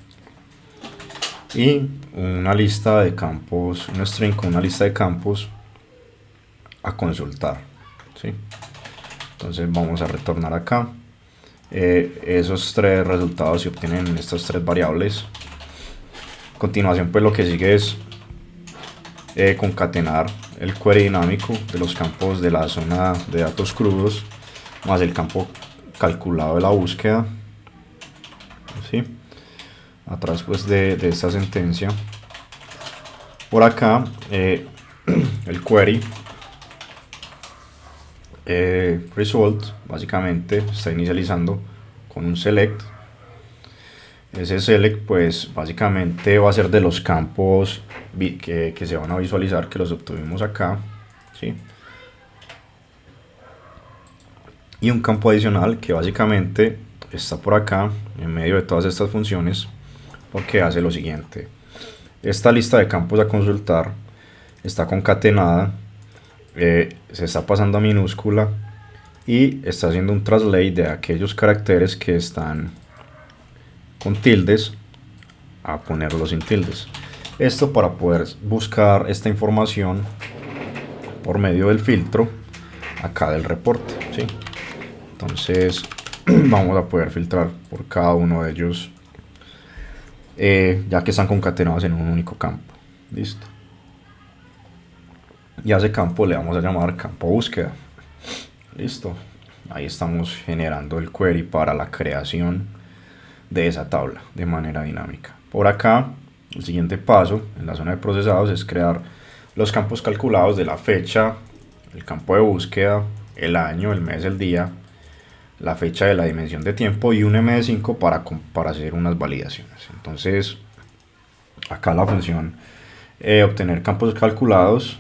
y una lista de campos, un string con una lista de campos a consultar, ¿sí? Entonces vamos a retornar acá esos tres resultados se obtienen en estas tres variables. A continuación pues lo que sigue es concatenar el query dinámico de los campos de la zona de datos crudos más el campo calculado de la búsqueda, ¿sí? Atrás pues de esta sentencia por acá el query result básicamente está inicializando con un select. Ese select pues básicamente va a ser de los campos que se van a visualizar, que los obtuvimos acá, ¿sí? Y un campo adicional que básicamente está por acá en medio de todas estas funciones, porque hace lo siguiente: esta lista de campos a consultar está concatenada, se está pasando a minúscula y está haciendo un translate de aquellos caracteres que están con tildes a ponerlos sin tildes. Esto para poder buscar esta información por medio del filtro acá del reporte, ¿sí? Entonces vamos a poder filtrar por cada uno de ellos, ya que están concatenados en un único campo. Listo. Y a ese campo le vamos a llamar campo búsqueda. Listo. Ahí estamos generando el query para la creación de esa tabla de manera dinámica. Por acá, el siguiente paso en la zona de procesados es crear los campos calculados de la fecha, el campo de búsqueda, el año, el mes, el día, la fecha de la dimensión de tiempo y un MD5 para hacer unas validaciones. Entonces, acá la función obtener campos calculados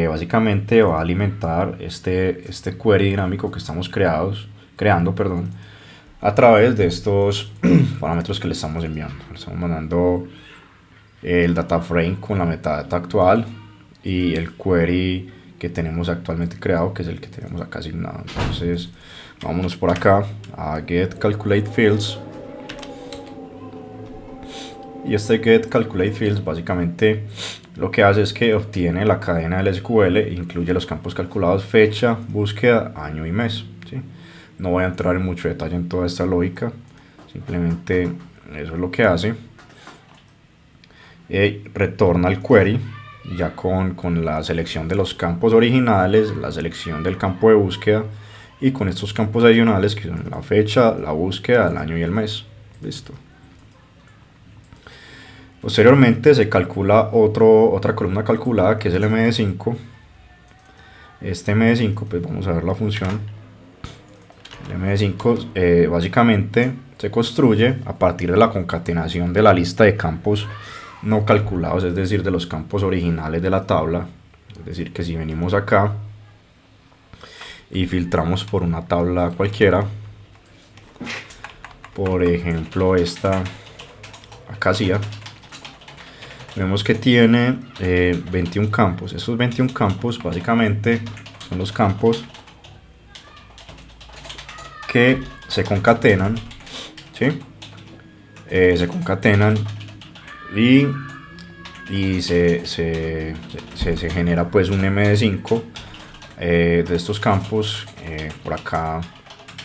básicamente va a alimentar este query dinámico que estamos creando, a través de estos parámetros que le estamos enviando. Le estamos mandando el data frame con la metadata actual y el query que tenemos actualmente creado, que es el que tenemos acá asignado. Entonces vámonos por acá a get calculate fields, y este get calculate fields básicamente lo que hace es que obtiene la cadena del SQL e incluye los campos calculados fecha, búsqueda, año y mes, ¿sí? No voy a entrar en mucho detalle en toda esta lógica, simplemente eso es lo que hace. Retorna el query ya con la selección de los campos originales, la selección del campo de búsqueda y con estos campos adicionales que son la fecha, la búsqueda, el año y el mes. Listo. Posteriormente se calcula otra columna calculada que es el MD5. Este MD5, pues vamos a ver la función. El MD5 básicamente se construye a partir de la concatenación de la lista de campos no calculados, es decir, de los campos originales de la tabla. Es decir, que si venimos acá y filtramos por una tabla cualquiera, por ejemplo esta acacia, vemos que tiene 21 campos. Estos 21 campos básicamente son los campos que se concatenan, ¿sí? Se concatenan y se genera pues un MD5 de estos campos. Por acá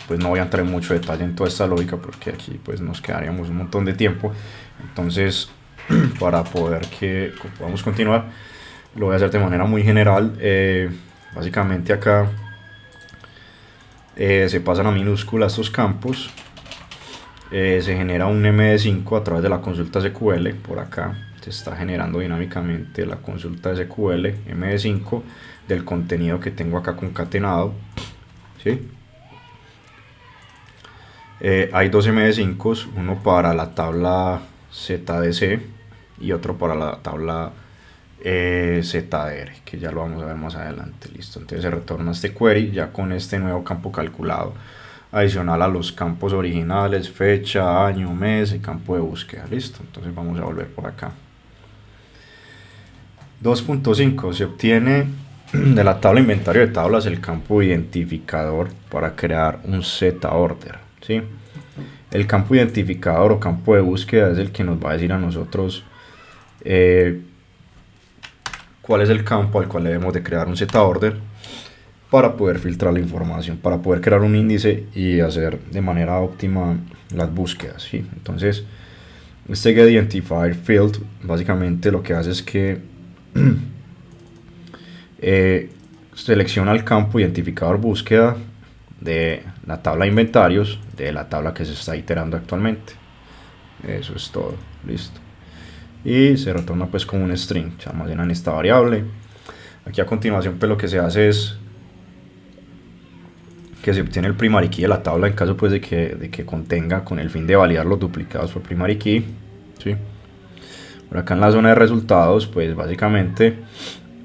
pues no voy a entrar en mucho detalle en toda esta lógica porque aquí pues nos quedaríamos un montón de tiempo. Entonces para poder que podamos continuar lo voy a hacer de manera muy general. Básicamente acá se pasan a minúscula estos campos. Se genera un MD5 a través de la consulta SQL. Por acá se está generando dinámicamente la consulta SQL MD5 del contenido que tengo acá concatenado, ¿sí? Hay dos MD5s, uno para la tabla ZDC y otro para la tabla ZR, que ya lo vamos a ver más adelante. Listo, entonces se retorna este query ya con este nuevo campo calculado, adicional a los campos originales, fecha, año, mes y campo de búsqueda. Listo, entonces vamos a volver por acá. 2.5 se obtiene de la tabla inventario de tablas el campo identificador para crear un Z-order, ¿sí? El campo identificador o campo de búsqueda es el que nos va a decir a nosotros cuál es el campo al cual debemos de crear un Z-order para poder filtrar la información, para poder crear un índice y hacer de manera óptima las búsquedas, ¿sí? Entonces este getIdentifier field básicamente lo que hace es que selecciona el campo identificador búsqueda de la tabla de inventarios de la tabla que se está iterando actualmente. Eso es todo, listo. Y se retorna pues como un string, se almacena en esta variable. Aquí a continuación pues lo que se hace es que se obtiene el primary key de la tabla en caso pues de que contenga, con el fin de validar los duplicados por primary key, ¿sí? Por acá en la zona de resultados pues básicamente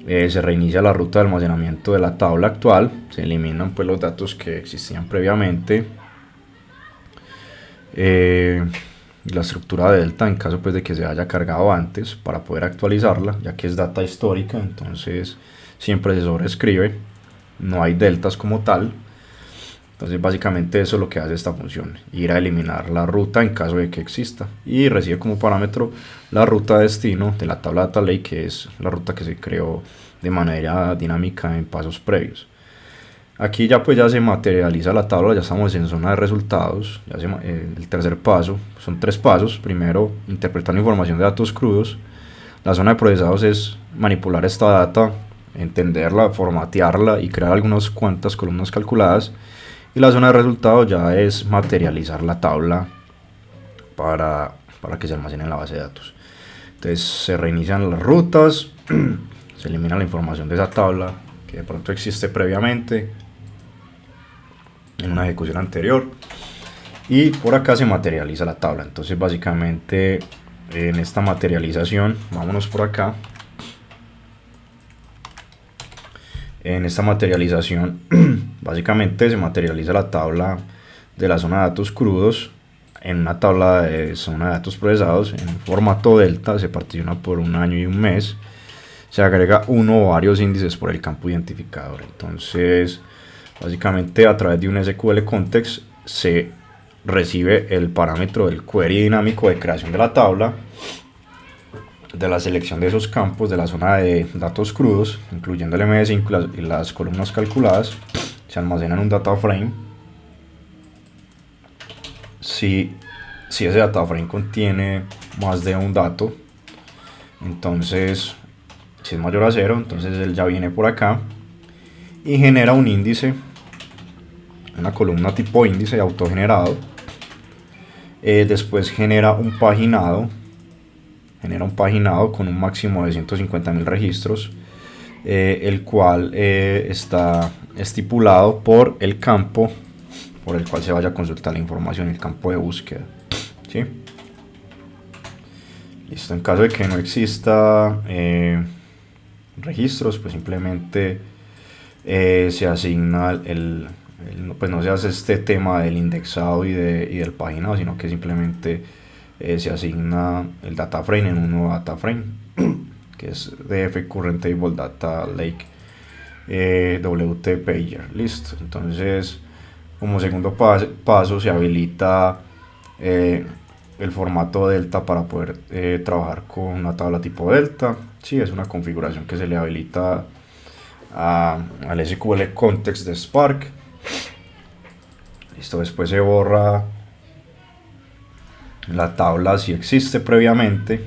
se reinicia la ruta de almacenamiento de la tabla actual, se eliminan pues los datos que existían previamente, la estructura de delta en caso pues de que se haya cargado antes para poder actualizarla, ya que es data histórica, entonces siempre se sobreescribe, no hay deltas como tal. Entonces básicamente eso es lo que hace esta función, ir a eliminar la ruta en caso de que exista, y recibe como parámetro la ruta de destino de la tabla data lake, que es la ruta que se creó de manera dinámica en pasos previos. Aquí ya pues ya se materializa la tabla, ya estamos en zona de resultados. El tercer paso, son 3 pasos. Primero, interpretar la información de datos crudos. La zona de procesados es manipular esta data, entenderla, formatearla y crear algunas cuantas columnas calculadas. Y la zona de resultados ya es materializar la tabla para que se almacene en la base de datos. Entonces se reinician las rutas, se elimina la información de esa tabla que de pronto existe previamente en una ejecución anterior, y por acá se materializa la tabla. Entonces básicamente en esta materialización, vámonos por acá. En esta materialización básicamente se materializa la tabla de la zona de datos crudos en una tabla de zona de datos procesados en formato delta, se particiona por un año y un mes, se agrega uno o varios índices por el campo identificador. Entonces básicamente a través de un SQL context se recibe el parámetro del query dinámico de creación de la tabla, de la selección de esos campos de la zona de datos crudos, incluyendo el MD5 y las columnas calculadas, se almacena en un data frame. Si ese data frame contiene más de un dato, entonces si es mayor a 0, entonces él ya viene por acá y genera un índice, una columna tipo índice autogenerado. Después genera un paginado con un máximo de 150.000 registros, el cual está estipulado por el campo por el cual se vaya a consultar la información, el campo de búsqueda, ¿sí? Listo. En caso de que no exista registros, pues simplemente se asigna pues no se hace este tema del indexado y del paginado, sino que simplemente se asigna el data frame en un nuevo data frame que es DF Current Table Data Lake WT Pager. Listo. Entonces, como segundo paso se habilita el formato delta para poder trabajar con una tabla tipo delta. Sí, es una configuración que se le habilita al SQL Context de Spark. Listo. Después se borra la tabla si existe previamente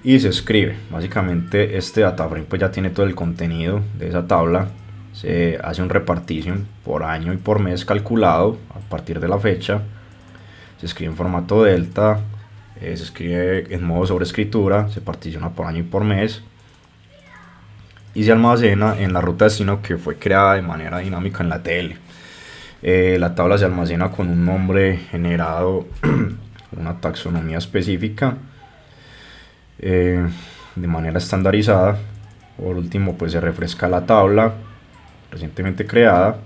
y se escribe. Básicamente este data frame pues ya tiene todo el contenido de esa tabla. Se hace un repartition por año y por mes calculado a partir de la fecha. Se escribe en formato delta, se escribe en modo sobreescritura, se particiona por año y por mes y se almacena en la ruta de destino que fue creada de manera dinámica en la TL. La tabla se almacena con un nombre generado, una taxonomía específica, de manera estandarizada. Por último, pues se refresca la tabla recientemente creada.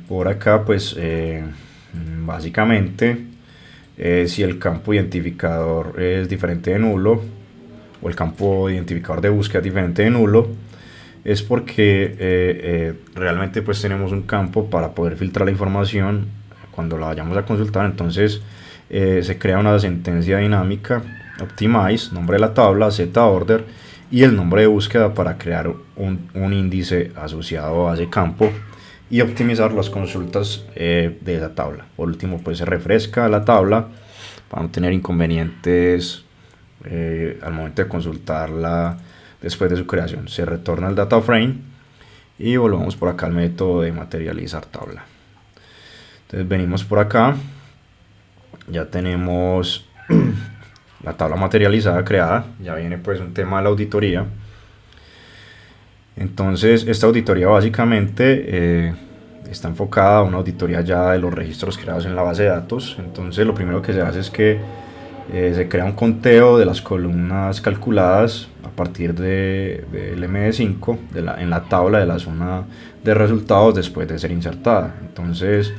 Por acá, pues básicamente, si el campo identificador es diferente de nulo, o el campo identificador de búsqueda es diferente de nulo, es porque realmente pues tenemos un campo para poder filtrar la información cuando la vayamos a consultar. Entonces se crea una sentencia dinámica optimize, nombre de la tabla, z-order y el nombre de búsqueda para crear un índice asociado a ese campo y optimizar las consultas de esa tabla. Por último, pues se refresca la tabla para no tener inconvenientes al momento de consultarla después de su creación. Se retorna el data frame y volvemos por acá al método de materializar tabla. Entonces venimos por acá, ya tenemos la tabla materializada creada, ya viene pues un tema de la auditoría. Entonces esta auditoría básicamente está enfocada a una auditoría ya de los registros creados en la base de datos. Entonces lo primero que se hace es que se crea un conteo de las columnas calculadas a partir del MD5 en la tabla de la zona de resultados después de ser insertada. Entonces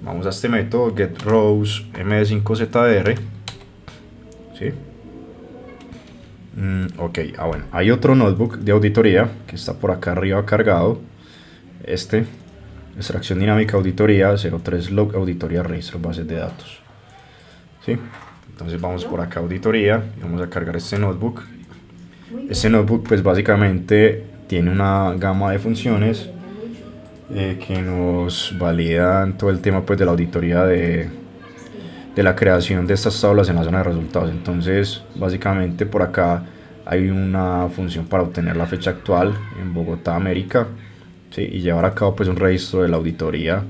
vamos a este método getRows md5zdr. ¿Sí? Ok, bueno, hay otro notebook de auditoría que está por acá arriba cargado. Extracción dinámica auditoría 03 log auditoría registros bases de datos. ¿Sí? Entonces vamos por acá auditoría y vamos a cargar este notebook. Este notebook pues básicamente tiene una gama de funciones que nos validan todo el tema pues de la auditoría de la creación de estas tablas en la zona de resultados. Entonces básicamente por acá hay una función para obtener la fecha actual en Bogotá, América, ¿sí? Y llevar a cabo pues un registro de la auditoría,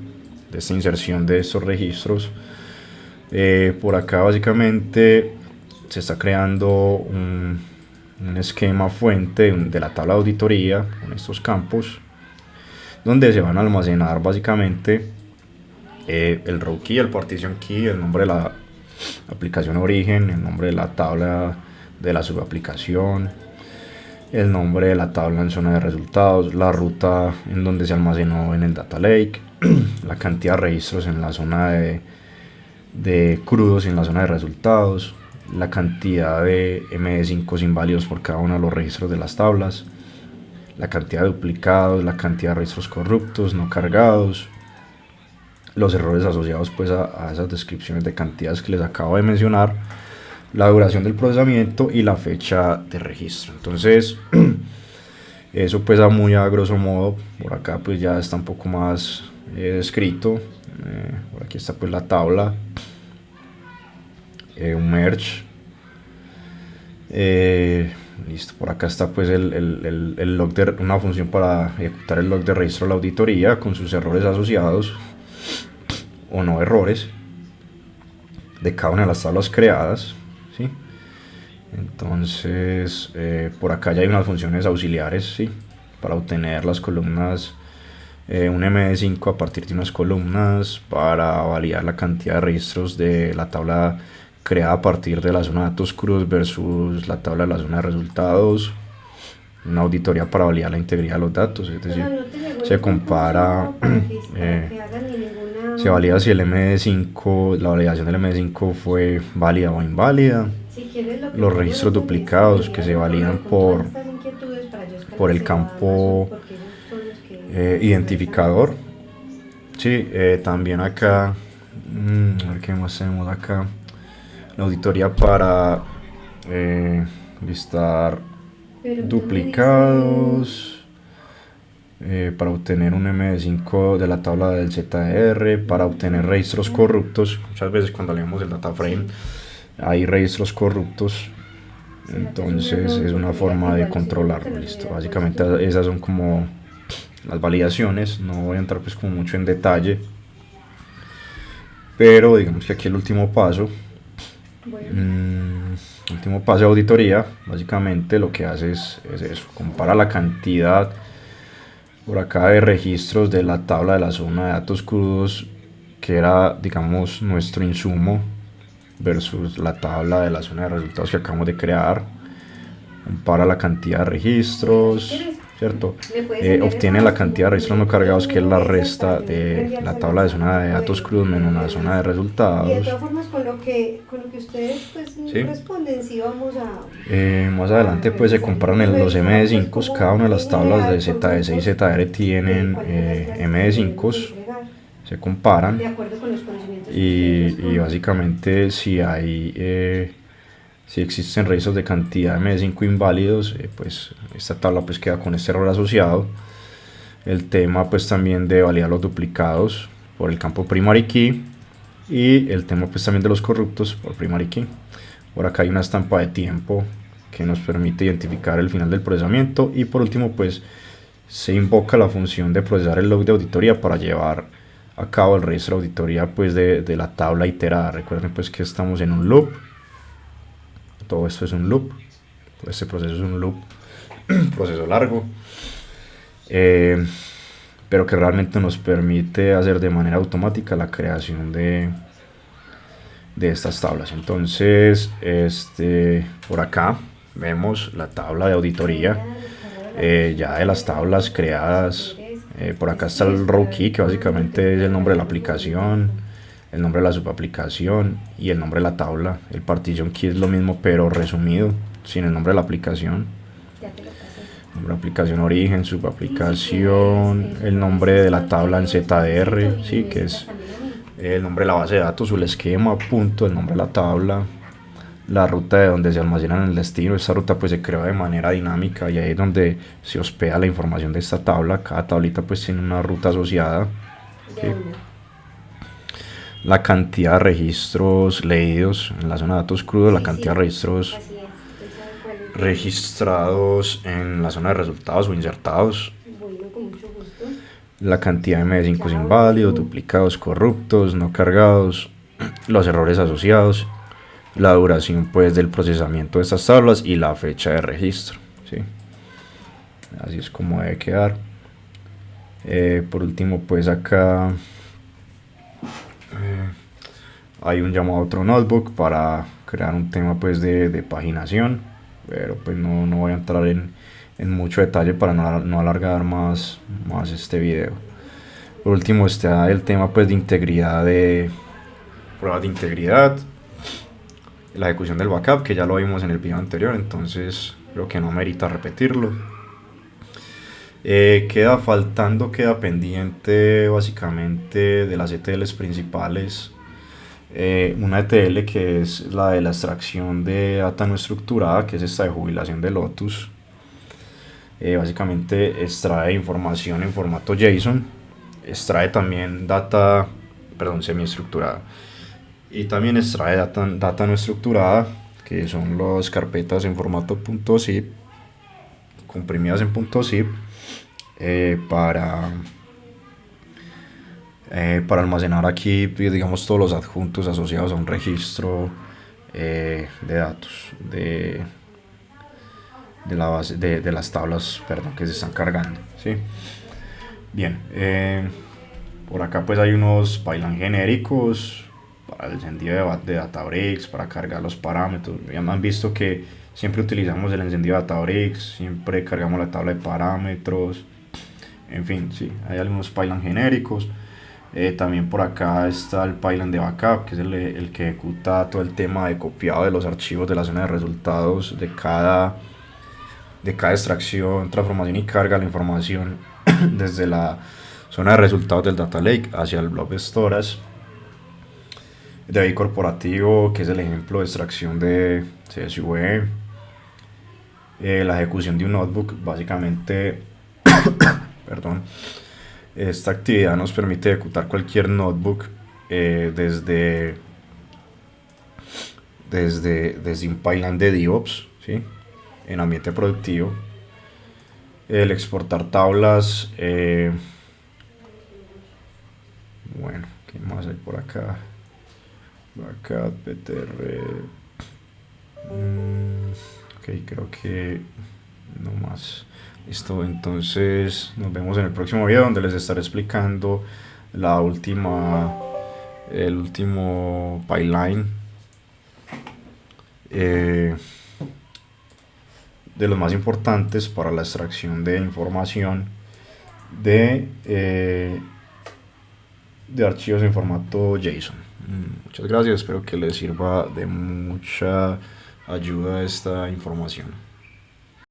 de esta inserción de estos registros. Por acá básicamente se está creando un esquema fuente de la tabla de auditoría con estos campos donde se van a almacenar básicamente el row key, el partition key, el nombre de la aplicación origen, el nombre de la tabla de la subaplicación, el nombre de la tabla en zona de resultados, la ruta en donde se almacenó en el data lake, la cantidad de registros en la zona de crudos en la zona de resultados, la cantidad de MD5 inválidos por cada uno de los registros de las tablas, la cantidad de duplicados, la cantidad de registros corruptos, no cargados, los errores asociados pues a esas descripciones de cantidades que les acabo de mencionar, la duración del procesamiento y la fecha de registro. Entonces eso pues a grosso modo. Por acá pues ya está un poco más descrito. Por aquí está pues la tabla, un merge, listo. Por acá está pues el log una función para ejecutar el log de registro de la auditoría con sus errores asociados o no errores de cada una de las tablas creadas, ¿sí? Entonces por acá ya hay unas funciones auxiliares, ¿sí? Para obtener las columnas, un MD5 a partir de unas columnas, para validar la cantidad de registros de la tabla creada a partir de la zona de datos crudos versus la tabla de la zona de resultados, una auditoría para validar la integridad de los datos, es decir, se compara, se valida si el MD5, la validación del MD5 fue válida o inválida, los registros duplicados que se validan por el campo identificador. Sí, también acá, a ver qué más tenemos acá, la auditoría para listar duplicados, para obtener un MD5 de la tabla del ZR, para obtener registros corruptos. Muchas veces cuando leemos el data frame hay registros corruptos, entonces es una forma de controlarlo. Listo, básicamente esas son como las validaciones. No voy a entrar pues como mucho en detalle, pero digamos que aquí el último paso, último paso de auditoría, básicamente lo que hace es eso, compara la cantidad por acá de registros de la tabla de la zona de datos crudos, que era, digamos, nuestro insumo, versus la tabla de la zona de resultados que acabamos de crear. Compara la cantidad de registros, ¿cierto? Obtiene la cantidad de registros no cargados, que es la resta de la tabla de zona de datos crudos menos la zona de resultados. Y de todas formas, con lo que ustedes pues, ¿sí? Responden, sí vamos a... más adelante pues se comparan los MD5, cada una de las tablas de ZS y ZR tienen MD5, se comparan, y básicamente si hay... si existen registros de cantidad de MD5 inválidos, pues esta tabla pues queda con este error asociado. El tema pues también de validar los duplicados por el campo primary key, y el tema pues también de los corruptos por primary key. Por acá hay una estampa de tiempo que nos permite identificar el final del procesamiento, y por último pues se invoca la función de procesar el log de auditoría para llevar a cabo el registro de auditoría pues de la tabla iterada. Recuerden pues que estamos en un loop. Todo esto es un loop, este proceso es un loop, un proceso largo, pero que realmente nos permite hacer de manera automática la creación de estas tablas. Entonces, por acá vemos la tabla de auditoría, ya de las tablas creadas. Por acá está el row key, que básicamente es el nombre de la aplicación, el nombre de la subaplicación y el nombre de la tabla. El partition key es lo mismo, pero resumido, sin el nombre de la aplicación. Nombre de aplicación origen, subaplicación, el nombre de la tabla en ZR, sí, que es el nombre de la base de datos o el esquema, punto, el nombre de la tabla, la ruta de donde se almacena en el destino. Esta ruta pues se crea de manera dinámica, y ahí es donde se hospeda la información de esta tabla. Cada tablita pues tiene una ruta asociada, ¿sí? La cantidad de registros leídos en la zona de datos crudos, la cantidad de registros registrados en la zona de resultados o insertados, la cantidad de MD5 inválidos, duplicados, corruptos, no cargados, los errores asociados, la duración pues del procesamiento de estas tablas y la fecha de registro, ¿sí? Así es como debe quedar. Por último pues acá hay un llamado a otro notebook para crear un tema pues de paginación, pero pues no voy a entrar en mucho detalle para no alargar más este video. Por último está el tema pues de integridad, de pruebas de integridad, la ejecución del backup, que ya lo vimos en el video anterior, entonces creo que no merita repetirlo. Queda pendiente básicamente de las ETLs principales, una ETL que es la de la extracción de data no estructurada, que es esta de jubilación de Lotus. Básicamente extrae información en formato JSON, extrae también data, semiestructurada, y también extrae data no estructurada, que son las carpetas en formato .zip, comprimidas en .zip, para almacenar aquí, digamos, todos los adjuntos asociados a un registro de datos de la base de las tablas, que se están cargando, ¿sí? Bien, por acá pues hay unos Python genéricos para el encendido de Databricks, para cargar los parámetros. Ya me han visto que siempre utilizamos el encendido de Databricks, siempre cargamos la tabla de parámetros. En fin, sí, hay algunos pipelines genéricos. También por acá está el pipeline de backup, que es el que ejecuta todo el tema de copiado de los archivos de la zona de resultados de cada extracción, transformación y carga la información desde la zona de resultados del Data Lake hacia el Blob Storage. De ahí corporativo, que es el ejemplo de extracción de CSV. La ejecución de un notebook, básicamente, perdón, esta actividad nos permite ejecutar cualquier notebook desde un pipeline de DevOps, ¿sí? En ambiente productivo. El exportar tablas, bueno, ¿qué más hay por acá? Backup, PTR. Ok, creo que no más. Listo, entonces nos vemos en el próximo video donde les estaré explicando el último pipeline de los más importantes para la extracción de información de archivos en formato JSON. Muchas gracias, espero que les sirva de mucha ayuda esta información.